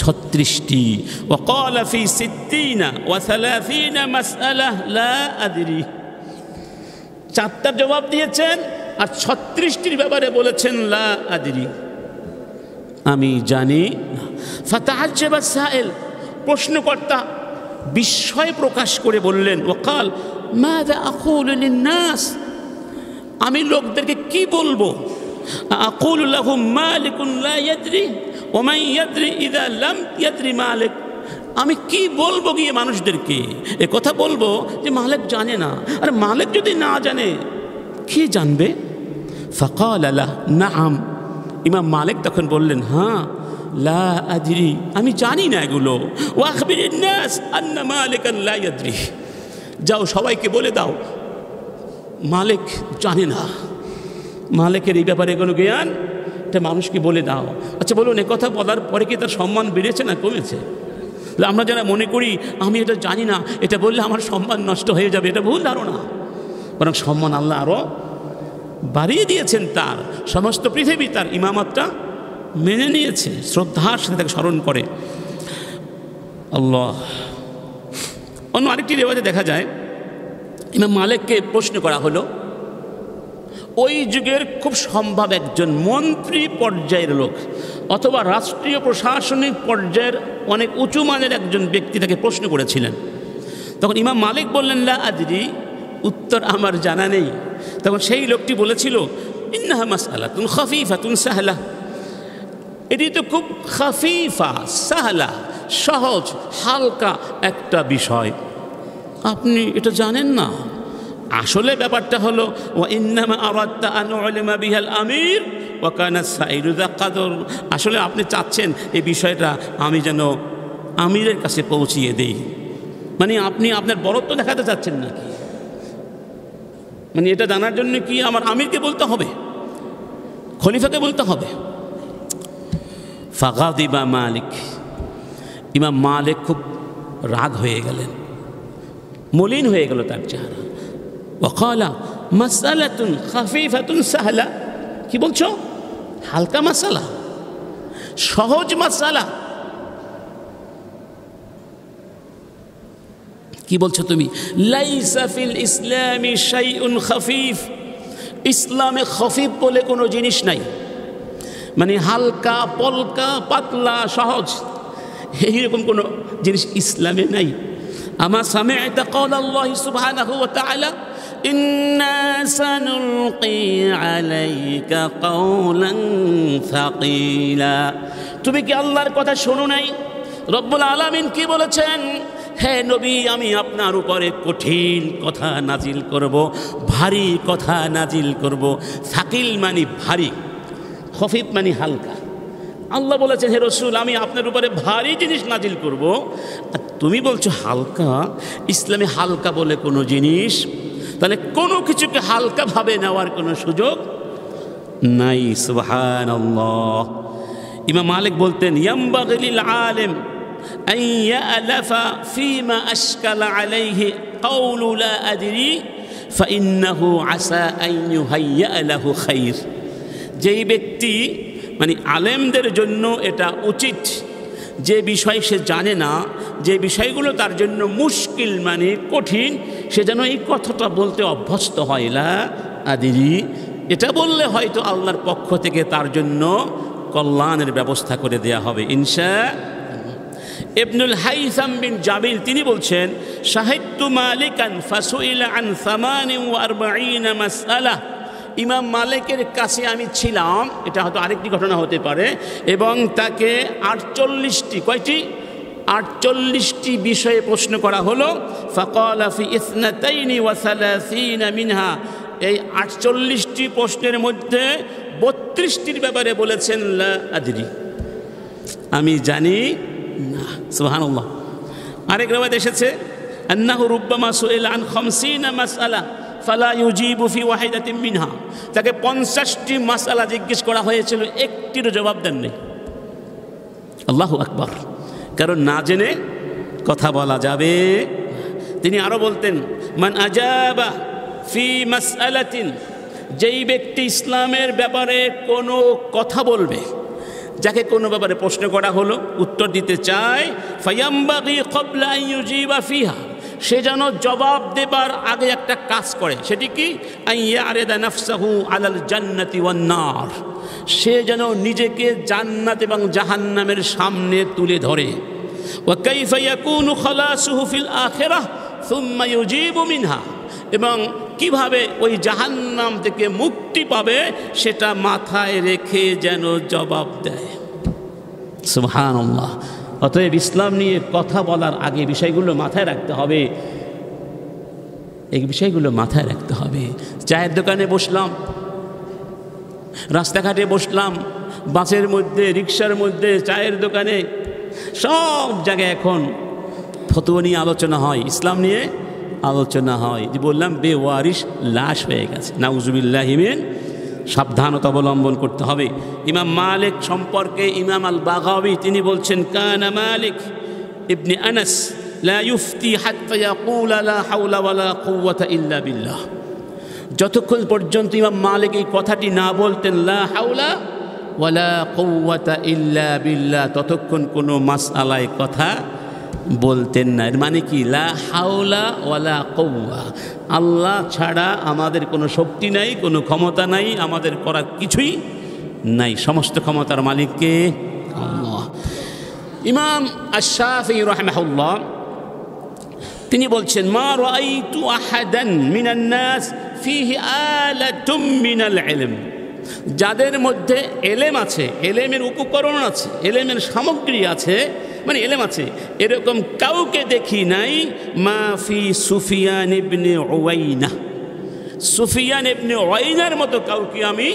36টি। ওয়াকালা ফি 60 ওয়া 30 মাসআলা লা আদরি, 4টার জবাব দিয়েছেন আর 36টির ব্যাপারে বলেছেন লা আদরি, আমি জানি না। ফাতাআজ্জাবা সাইল, প্রশ্নকর্তা বিস্ময় প্রকাশ করে বললেন, ওয়াকাল মাযা আকুলু লিন-নাস, আমি লোকদেরকে কি বলবো? আকুলু লাহুম মালিকুন লা ইয়াদরি ওয়া মান ইয়াদরি ইযা লাম ইয়াদরি মালিক, আমি কি বলবো গিয়ে মানুষদেরকে? এ কথা বলবো যে মালিক জানে না। আর মালিক যদি না জানে কি জানবে? ফাকাল লা নাআম, ইমাম মালিক তখন বললেন, হ্যাঁ, লা আদরি, আমি জানি না এগুলো। ওয়া আখবিরিন নাস আন্না মালিকান লা ইয়াদরি, যাও সবাইকে বলে দাও মালিক জানে না, মালিকের এই ব্যাপারে কোনো জ্ঞান, এটা মানুষকে বলে দাও। আচ্ছা বলুন, এ কথা বলার পরে কি তার সম্মান বেড়েছে না কমেছে? আমরা যারা মনে করি আমি এটা জানি না, এটা বললে আমার সম্মান নষ্ট হয়ে যাবে, এটা ভুল ধারণা। বরং সম্মান আল্লাহ আরও বাড়িয়ে দিয়েছেন, তার সমস্ত পৃথিবী তার ইমামতটা মেনে নিয়েছে, শ্রদ্ধার সাথে তাকে স্মরণ করে। আল্লাহ। অন্য আরেকটি রেওয়াজে দেখা যায় ইমাম মালিককে প্রশ্ন করা হলো, ওই যুগের খুব সম্ভব একজন মন্ত্রী পর্যায়ের লোক অথবা রাষ্ট্রীয় প্রশাসনিক পর্যায়ের অনেক উঁচু মানের একজন ব্যক্তি তাকে প্রশ্ন করেছিলেন। তখন ইমাম মালিক বললেন, লা আদরি, উত্তর আমার জানা নেই। তখন সেই লোকটি বলেছিল, ইন্নাহা মাসআলাতুন খাফিফাতুন সাহলা, এটি তো খুব খাফিফা সাহলা, সহজ হালকা একটা বিষয়, আপনি এটা জানেন না। আসলে ব্যাপারটা হলো, ওয়া ইন্নামা আরাদতা আন উলিমা বিহাল আমির ওয়া কানা সাইরু যা কাদর, আসলে আপনি চাচ্ছেন এই বিষয়টা আমি যেন আমিরের কাছে পৌঁছিয়ে দেই। মানে আপনি আপনার বড়ত্ব দেখাতে চাচ্ছেন নাকি? মানে এটা জানার জন্য কি আমার আমিরকে বলতে হবে, খলিফাকে বলতে হবে? ফাগাদিবা মালিক, ইমাম মালিক খুব রাগ হয়ে গেলেন, মলিন হয়ে গেল তার চেহারা। ওয়াকালা মাসালাতুন খাফিফাতুন সাহলা, কি বলছো? হালকা মাসালা, সহজ মাসালা, কি বলছো তুমি? লাইসা ফিল ইসলামি শাইউন খাফিফ, ইসলামে খফিফ বলে কোনো জিনিস নাই। মানে হালকা, পলকা, পাতলা, সহজ, এইরকম কোনো জিনিস ইসলামে নাই। আমা সামি'তা ক্বাল আল্লাহ সুবহানাহু ওয়া তাআলা ইন্না সানুলকি আলাইকা কাওলান সাকিলা, তুমি কি আল্লাহর কথা শোনো নাই? রব্বুল আলামিন কি বলেছেন? হে নবী, আমি আপনার উপরে কঠিন কথা নাজিল করব, ভারী কথা নাজিল করব। সাকিল মানে ভারী, খফিফ মানে হালকা। আল্লাহ বলেছেন, হে রসুল, আমি আপনার উপরে ভারী জিনিস নাজিল করব, আর তুমি বলছো হালকা। ইসলামে হালকা বলে কোনো জিনিস, তাহলে কোনো কিছুকে হালকাভাবে নেওয়ার কোনো সুযোগ নাই। সুবহানাল্লাহ। ইমাম মালিক বলতেন, ইয়ামবাগি লিল আলিম আন ইয়ালাফা ফীমা আশকালা আলাইহি কাউলু লা আদরি ফাইন্নাহু আসা আন ইউহাইয়া লাহু খাইর। যেই ব্যক্তি, মানে আলেমদের জন্য এটা উচিত, যে বিষয় সে জানে না, যে বিষয়গুলো তার জন্য মুশকিল মানে কঠিন, সে যেন এই কথাটা বলতে অভ্যস্ত হয়, লা আদরি। এটা বললে হয়তো আল্লাহর পক্ষ থেকে তার জন্য কল্যাণের ব্যবস্থা করে দেয়া হবে ইনশাআল্লাহ। ইবনুল হাইসাম বিন জাবিল তিনি বলছেন, শাহিদতু মালিকান ফাসুইলা আন 48 মাসআলা, ইমাম মালিকের কাছে আমি ছিলাম, এটা হয়তো আরেকটি ঘটনা হতে পারে, এবং তাকে 48টি, কয়টি? 48টি বিষয়ে প্রশ্ন করা হলো। ফাকালা ফি 32 মিনহা, এই 48টি প্রশ্নের মধ্যে 32টির ব্যাপারে বলেছেন লা আদরি, আমি জানি না। সুবহানাল্লাহ। আরেক রাওয়ায়াত এসেছে, আন্নাহু রুব্বামা সুইলা আন 50 মাসআলা ফালা ইউজিবু ফি ওয়াহিদাতিন মিনহা, তাকে 50টি মাসআলা জিজ্ঞেস করা হয়েছিল, একটিরও জবাব দেননি। আল্লাহু আকবার। কারণ না জেনে কথা বলা যাবে। তিনি আরো বলতেন, মান আজাবা ফি মাসআলাতিন, যেই ব্যক্তি ইসলামের ব্যাপারে কোনো কথা বলবে, যাকে কোনো ব্যাপারে প্রশ্ন করা হলো উত্তর দিতে চায়, ফায়ামবাগি ক্বাবলা আন ইউজিবা ফিহা, সে যেন জবাব দেবার আগে একটা কাজ করে। সেটি কি? আন ইয়ারিদা নাফসাহু আলাল জান্নাতি ওয়ান নার, সে যেন নিজেকে জান্নাত এবং জাহান্নামের সামনে তুলে ধরে। ওয়া কাইফা ইয়াকুনু খালাসুহু ফিল আখিরাহ সুম্মা ইউজিবু মিনহা, এবং কিভাবে ওই জাহান্নাম থেকে মুক্তি পাবে সেটা মাথায় রেখে যেন জবাব দেয়। সুবহানাল্লাহ। অতএব ইসলাম নিয়ে কথা বলার আগে বিষয়গুলো মাথায় রাখতে হবে, এই বিষয়গুলো মাথায় রাখতে হবে। চায়ের দোকানে বসলাম, রাস্তাঘাটে বসলাম, বাসের মধ্যে, রিক্সার মধ্যে, চায়ের দোকানে, সব জায়গায় এখন ফতোয়া নিয়ে আলোচনা হয়, ইসলাম নিয়ে আলোচনা হয়। যে বললাম বেওয়ারিশ লাশ হয়ে গেছে, নাউজুবিল্লাহি মিন, সাবধানতা অবলম্বন করতে হবে। ইমাম মালিক সম্পর্কে ইমাম আল বাগাবী তিনি বলছেন, কানা মালিক ইবনে আনাস লা ইফতি হাত্তা ইয়াকুলা লা হাওলা ওয়ালা কুওয়াতা ইল্লা বিল্লাহ, যতক্ষণ পর্যন্ত ইমাম মালিক এই কথাটি না বলতেন লা হাওলা ওয়ালা কুওয়াতা ইল্লা বিল্লাহ, ততক্ষণ কোনো মাসআলায় কথা বলতেন না। এর মানে কি? লা হাওলা ওয়ালা কুওয়া, আল্লাহ ছাড়া আমাদের কোনো শক্তি নাই, কোনো ক্ষমতা নাই, আমাদের করার কিছুই নাই, সমস্ত ক্ষমতার মালিককে আল্লাহ। ইমাম আশ-শাফিঈ রাহিমাহুল্লাহ তিনি বলছেন, মা রাআইতু আহাদান মিনান নাস ফিহি আলাতুম মিনাল ইলম, যাদের মধ্যে এলেম আছে, এলেমের উপকরণ আছে, এলেমের সামগ্রী আছে, মানে এলেম আছে, এরকম কাউকে দেখি নাই মা ফি সুফিয়ান ইবনে উয়াইনা, সুফিয়ান ইবনে উয়াইনার মতো কাউকে আমি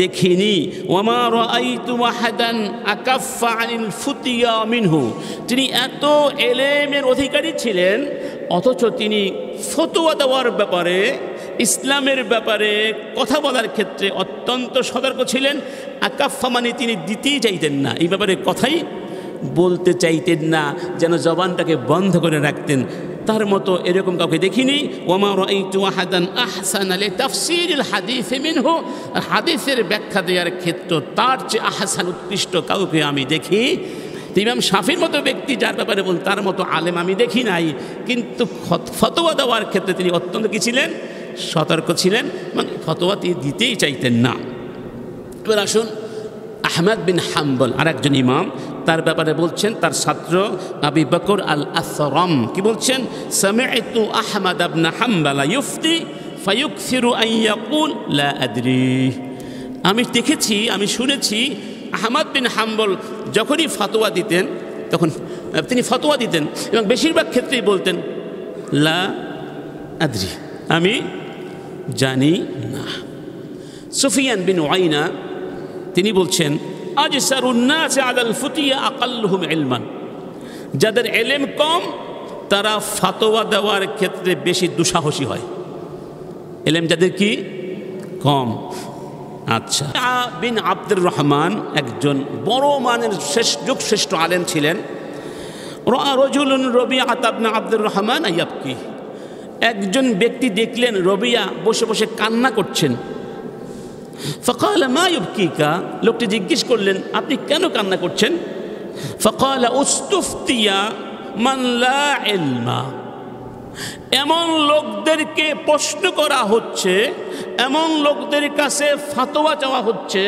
দেখিনি। ওয়ামা রাআইতু আহাদান আকাফফা আনিল ফুতিয়া মিনহু, তিনি এত এলেমের অধিকারী ছিলেন অথচ তিনি ফতোয়া দেওয়ার ব্যাপারে, ইসলামের ব্যাপারে কথা বলার ক্ষেত্রে অত্যন্ত সতর্ক ছিলেন। আকাফফা মানে তিনি দিতেই চাইতেন না, এই ব্যাপারে কথাই বলতে চাইতেন না, যেন জবানটাকে বন্ধ করে রাখতেন। তার মতো এরকম কাউকে দেখিনি। ওমা রাআইতু আহাদান আহসানা লিতাফসীরিল হাদিস মিনহু, হাদিসের ব্যাখ্যা দেওয়ার ক্ষেত্রে তার চেয়ে আহসান উৎকৃষ্ট কাউকে আমি দেখি। ইমাম শাফির মতো ব্যক্তি যার ব্যাপারে বল তার মতো আলেম আমি দেখি নাই, কিন্তু ফতোয়া দেওয়ার ক্ষেত্রে তিনি অত্যন্ত কী ছিলেন? সতর্ক ছিলেন, মানে ফতোয়া তিনি দিতেই চাইতেন না। এবার আসুন আহমদ বিন হাম্বল আর একজন ইমাম, তার ব্যাপারে বলছেন তার ছাত্র আবি বকর আল আসরম কি বলছেন? সামি'তু আহমদ ইবনে হাম্বল ইফতি ফায়ুকসিরু আন ইয়াকুল লা আদরি, আমি দেখেছি, আমি শুনেছি আহমদ বিন হাম্বল যখনই ফতোয়া দিতেন তখন তিনি ফতোয়া দিতেন এবং বেশিরভাগ ক্ষেত্রেই বলতেন লা আদরি, আমি জানি না। সুফিয়ান বিন উয়াইনা তিনি বলছেন আজসারুন নাস আলাল ফুতিয়া আকাল্লুহুম ইলমান, যাদের এলেম কম তারা ফতোয়া দেওয়ার ক্ষেত্রে বেশি দুঃসাহসী হয়। এলেম যাদের কি কম। আচ্ছা, বিন আব্দুর রহমান একজন বড় মানের যুগশ্রেষ্ঠ আলেম ছিলেন। রজুলুন রবিয়া ইবনে আব্দুর রহমান ইয়াবকি, একজন ব্যক্তি দেখলেন রবিয়া বসে বসে কান্না করছেন। ফকাল মা ইউবকিকা, লোকটি জিজ্ঞেস করলেন আপনি কেন কান্না করছেন? ফকাল উস্তুফতিয়া মান লা ইলমা, এমন লোকদেরকে প্রশ্ন করা হচ্ছে, এমন লোকদের কাছে ফতোয়া চাওয়া হচ্ছে,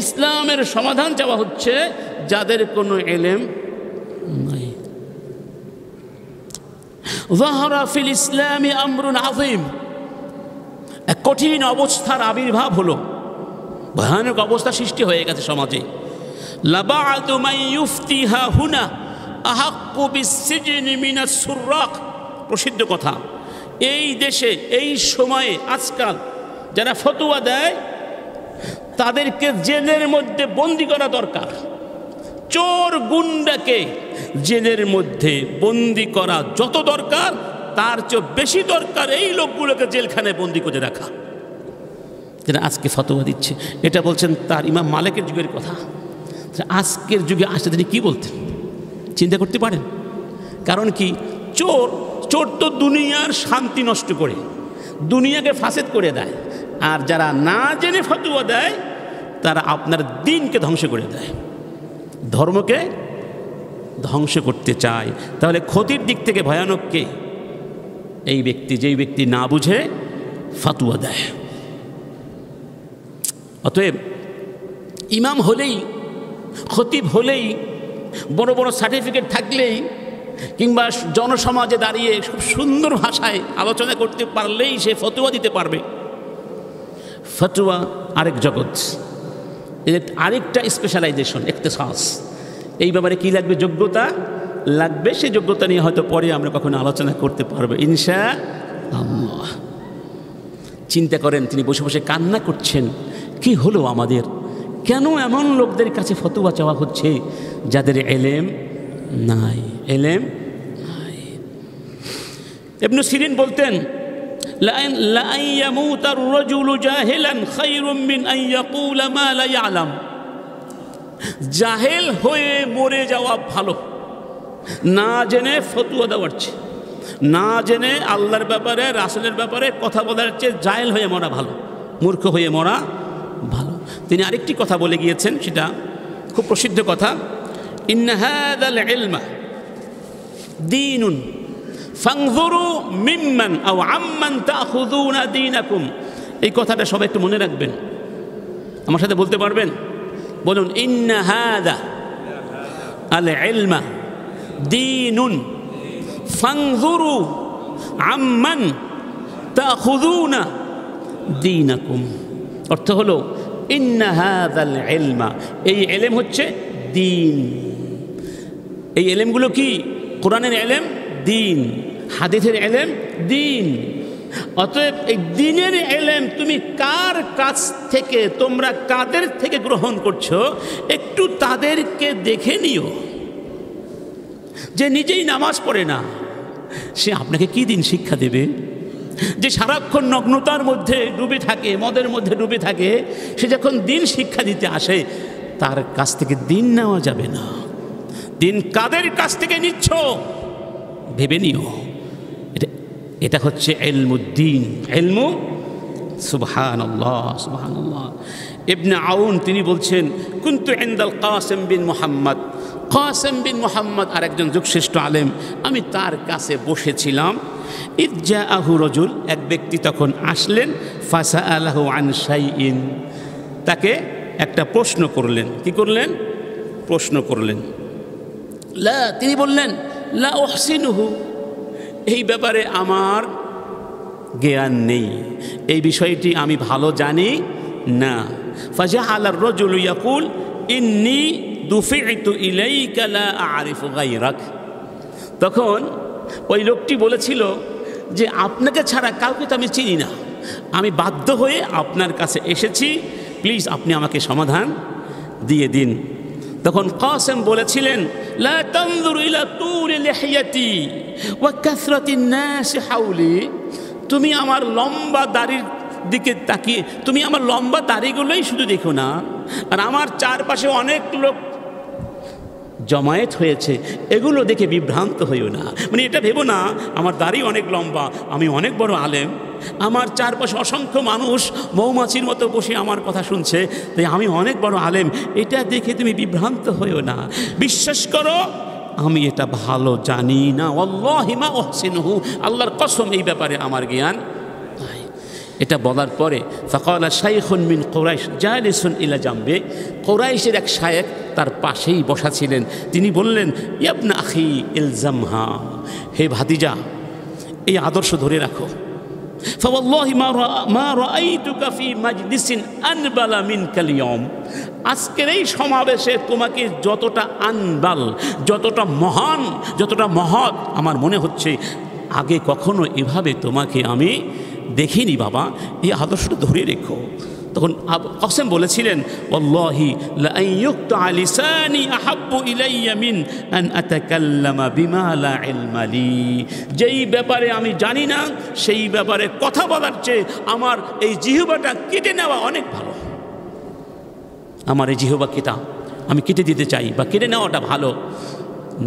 ইসলামের সমাধান চাওয়া হচ্ছে যাদের কোনো ইলম নাই। যাহারা ফিল ইসলামি আমরুন আযীম, এক কঠিন অবস্থার আবির্ভাব হলো, ভয়ানক অবস্থা সৃষ্টি হয়ে গেছে সমাজে। লাবাআতু মান ইফতিহা হুনা আহাক্কু বিসসিজনি মিনাস সুররাক, প্রসিদ্ধ কথা। এই দেশে এই সময়ে আজকাল যারা ফতোয়া দেয় তাদেরকে জেলের মধ্যে বন্দি করা দরকার। চোর গুন্ডাকে জেলের মধ্যে বন্দি করা যত দরকার তার চেয়ে বেশি দরকার এই লোকগুলোকে জেলখানায় বন্দি করে রাখা, যারা আজকে ফতোয়া দিচ্ছে। এটা বলছেন তার ইমাম মালিকের যুগের কথা। আজকের যুগে আসলে তিনি কী বলতেন চিন্তা করতে পারেন? কারণ কি, চোর তো দুনিয়ার শান্তি নষ্ট করে, দুনিয়াকে ফাসেদ করে দেয়, আর যারা না জেনে ফতোয়া দেয় তারা আপনার দিনকে ধ্বংস করে দেয়, ধর্মকে ধ্বংস করতে চায়। তাহলে ক্ষতির দিক থেকে ভয়ানক কে? এই ব্যক্তি, যেই ব্যক্তি না বুঝে ফতোয়া দেয়। অতএব ইমাম হলেই, খতিব হলেই, বড় বড় সার্টিফিকেট থাকলেই, কিংবা জনসমাজে দাঁড়িয়ে খুব সুন্দর ভাষায় আলোচনা করতে পারলেই সে ফতোয়া দিতে পারবে। ফতোয়া আরেক জগৎ, এর আরেকটা স্পেশালাইজেশন, ইখতিসাস। এই ব্যাপারে কী লাগবে? যোগ্যতা লাগবে। সে যোগ্যতা নিয়ে হয়তো পরে আমরা কখনো আলোচনা করতে পারবো ইনশাআল্লাহ। চিন্তা করেন, তিনি বসে বসে কান্না করছেন, কি হলো আমাদের? কেন এমন লোকদের কাছে ফতোয়া চাওয়া হচ্ছে যাদের এলেম নাই? এলেম নাই। ইবনে সিরিন বলতেন লা আন ইয়ামুতার রাজুলু জাহিলান খায়রুম মিন আন ইয়াকুলা মা লা ইয়ালাম, জাহেল হয়ে মরে যাওয়া ভালো, না জেনে ফতোয়া দেওয়ার চেয়ে, না জেনে আল্লাহর ব্যাপারে রাসূলের ব্যাপারে কথা বলার চেয়ে জাহেল হয়ে মরা ভালো, মূর্খ হয়ে মরা ভালো। তিনি আরেকটি কথা বলে গিয়েছেন, সেটা খুব প্রসিদ্ধ কথা, ইন্না হাযাল ইলমা দীনুন ফানজুরু মিম্মান আও আম্মান তাখুযুনা দীনাকুম। এই কথাটা সবাই একটু মনে রাখবেন, আমার সাথে বলতে পারবেন? বলুন, ইন্না হাযা আল ইলমা দীনুন ফানজুরু আম্মান তাখুযুনা দীনাকুম। অর্থ হলো ইন্না হাযাল ইলমা, এই এলেম হচ্ছে দিন। এই এলেমগুলো কি? কোরআনের এলেম দিন, হাদিসের এলেম দিন, অতএব এই দ্বীনের ইলম তুমি কার কাছ থেকে, তোমরা কাদের থেকে গ্রহণ করছো, একটু তাদেরকে দেখে নিও। যে নিজেই নামাজ পড়ে না, সে আপনাকে কি দিন শিক্ষা দেবে? যে সারাক্ষণ নগ্নতার মধ্যে ডুবে থাকে, মদের মধ্যে ডুবে থাকে, সে যখন দিন শিক্ষা দিতে আসে, তার কাছ থেকে দিন নেওয়া যাবে না। দিন কাদের কাছ থেকে নিচ্ছ ভেবে নিও। এটা হচ্ছে ইলমুদ্দিন, ইলমু। সুবহানাল্লাহ, সুবহানাল্লাহ। ইবনে আউন তিনি বলছেন, কুনতু ইনদাল কাসিম বিন মুহাম্মদ। কাসিম বিন মুহাম্মদ আর একজন যুগশ্রেষ্ঠ আলেম, আমি তার কাছে বসেছিলাম। ইয জাআহু রাজুল, এক ব্যক্তি তখন আসলেন। ফাসাআলাহু আন শাইইন, তাকে একটা প্রশ্ন করলেন। কি করলেন? প্রশ্ন করলেন। লা, তিনি বললেন, লা উহসিনুহু, এই ব্যাপারে আমার জ্ঞান নেই, এই বিষয়টি আমি ভালো জানি না। ফাজাআলা আর-রাজুলু ইয়াকুল ইন্নী দুফি'তু ইলাইকা লা আ'রিফু গায়রাক। তখন ওই লোকটি বলেছিল যে আপনাকে ছাড়া কাউকে তো আমি চিনি না, আমি বাধ্য হয়ে আপনার কাছে এসেছি, প্লিজ আপনি আমাকে সমাধান দিয়ে দিন। তখন কাসেম বলেছিলেন, লা তানজুর ইলা তুলি লিহিয়াতি ওয়া কাসরাতিন নাস হাওলি, তুমি আমার লম্বা দাড়ির দিকে তাকিয়ে, তুমি আমার লম্বা দাড়িগুলোই শুধু দেখো না, আর আমার চারপাশে অনেক লোক জমায়েত হয়েছে, এগুলো দেখে বিভ্রান্ত হইও না। মানে এটা ভেবো না আমার দাড়ি অনেক লম্বা, আমি অনেক বড় আলেম, আমার চারপাশে অসংখ্য মানুষ মৌমাছির মতো বসে আমার কথা শুনছে, তাই আমি অনেক বড় আলেম, এটা দেখে তুমি বিভ্রান্ত হইও না। বিশ্বাস করো আমি এটা ভালো জানি না। ওয়াল্লাহি মা উহসিনুহু, আল্লাহর কসম এই ব্যাপারে আমার জ্ঞান নাই। এটা বলার পরে ফাকালা শাইখুন মিন কুরাইশ জালিসুন ইলা জামবে, কুরাইশের এক শায়েখ তার পাশেই বসা ছিলেন। তিনি বললেন, ইবনা আখি ইলজামহা, হে ভাতিজা এই আদর্শ ধরে রাখো। ফাওয়াল্লাহি মা রাআইতুকা ফি মাজলিসিন আনবালা মিনকাল ইয়াউম, আজকের এই সমাবেশে তোমাকে যতটা আনবাল, যতটা মহান, যতটা মহৎ আমার মনে হচ্ছে, আগে কখনো এভাবে তোমাকে আমি দেখিনি বাবা, এই আদর্শটা ধরে রেখো। তখন কাসেম বলেছিলেন, ওয়াল্লাহি লা আইয়ুকতা লিসানি আহাব্বু ইলাইয়া মিন আন আতাকাল্লামা বিমা লা ইলমা লি, যেই ব্যাপারে আমি জানি না সেই ব্যাপারে কথা বলার চেয়ে আমার এই জিহ্বাটা কেটে নেওয়া অনেক ভালো। আমার এই জিহ্বা কেটা আমি কেটে দিতে চাই, বা কেটে নেওয়াটা ভালো,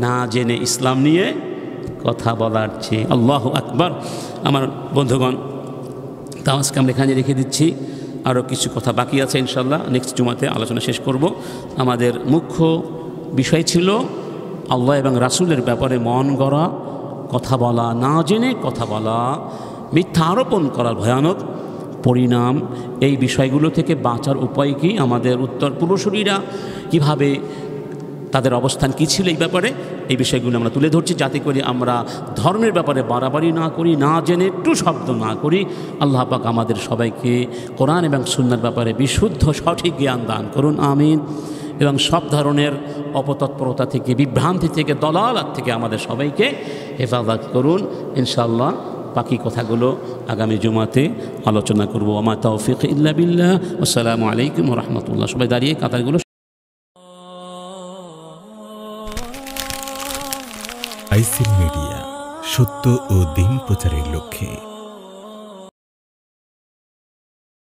না জেনে ইসলাম নিয়ে কথা বলার চেয়ে। আল্লাহু আকবার। আমার বন্ধুগণ, তা আজকে আমরা এখানে রেখে দিচ্ছি, আরও কিছু কথা বাকি আছে, ইনশাল্লাহ নেক্সট জুমাতে আলোচনা শেষ করব। আমাদের মুখ্য বিষয় ছিল আল্লাহ এবং রাসূলের ব্যাপারে মন গড়া কথা বলা, না জেনে কথা বলা, মিথ্যা আরোপণ করার ভয়ানক পরিণাম। এই বিষয়গুলো থেকে বাঁচার উপায় কি, আমাদের উত্তর পূর্বসূরীরা কীভাবে, তাদের অবস্থান কী ছিল এই ব্যাপারে, এই বিষয়গুলো আমরা তুলে ধরছি, যাতে করে আমরা ধর্মের ব্যাপারে বাড়াবাড়ি না করি, না জেনে একটু শব্দ না করি। আল্লাহ পাক আমাদের সবাইকে কোরআন এবং সুন্নাহর ব্যাপারে বিশুদ্ধ সঠিক জ্ঞান দান করুন, আমিন। এবং সব ধরনের অপতৎপরতা থেকে, বিভ্রান্তি থেকে, দলালাত থেকে আমাদের সবাইকে হেফাজত করুন ইনশাআল্লাহ। বাকি কথাগুলো আগামী জুমাতে আলোচনা করব। আমা তাওফিক ইল্লা বিল্লাহ। আসসালামু আলাইকুম ওয়া রাহমাতুল্লাহ। সবাই দাঁড়িয়ে কাতারগুলো। আইসিল মিডিয়া, সত্য ও দিন প্রচারের লক্ষ্যে।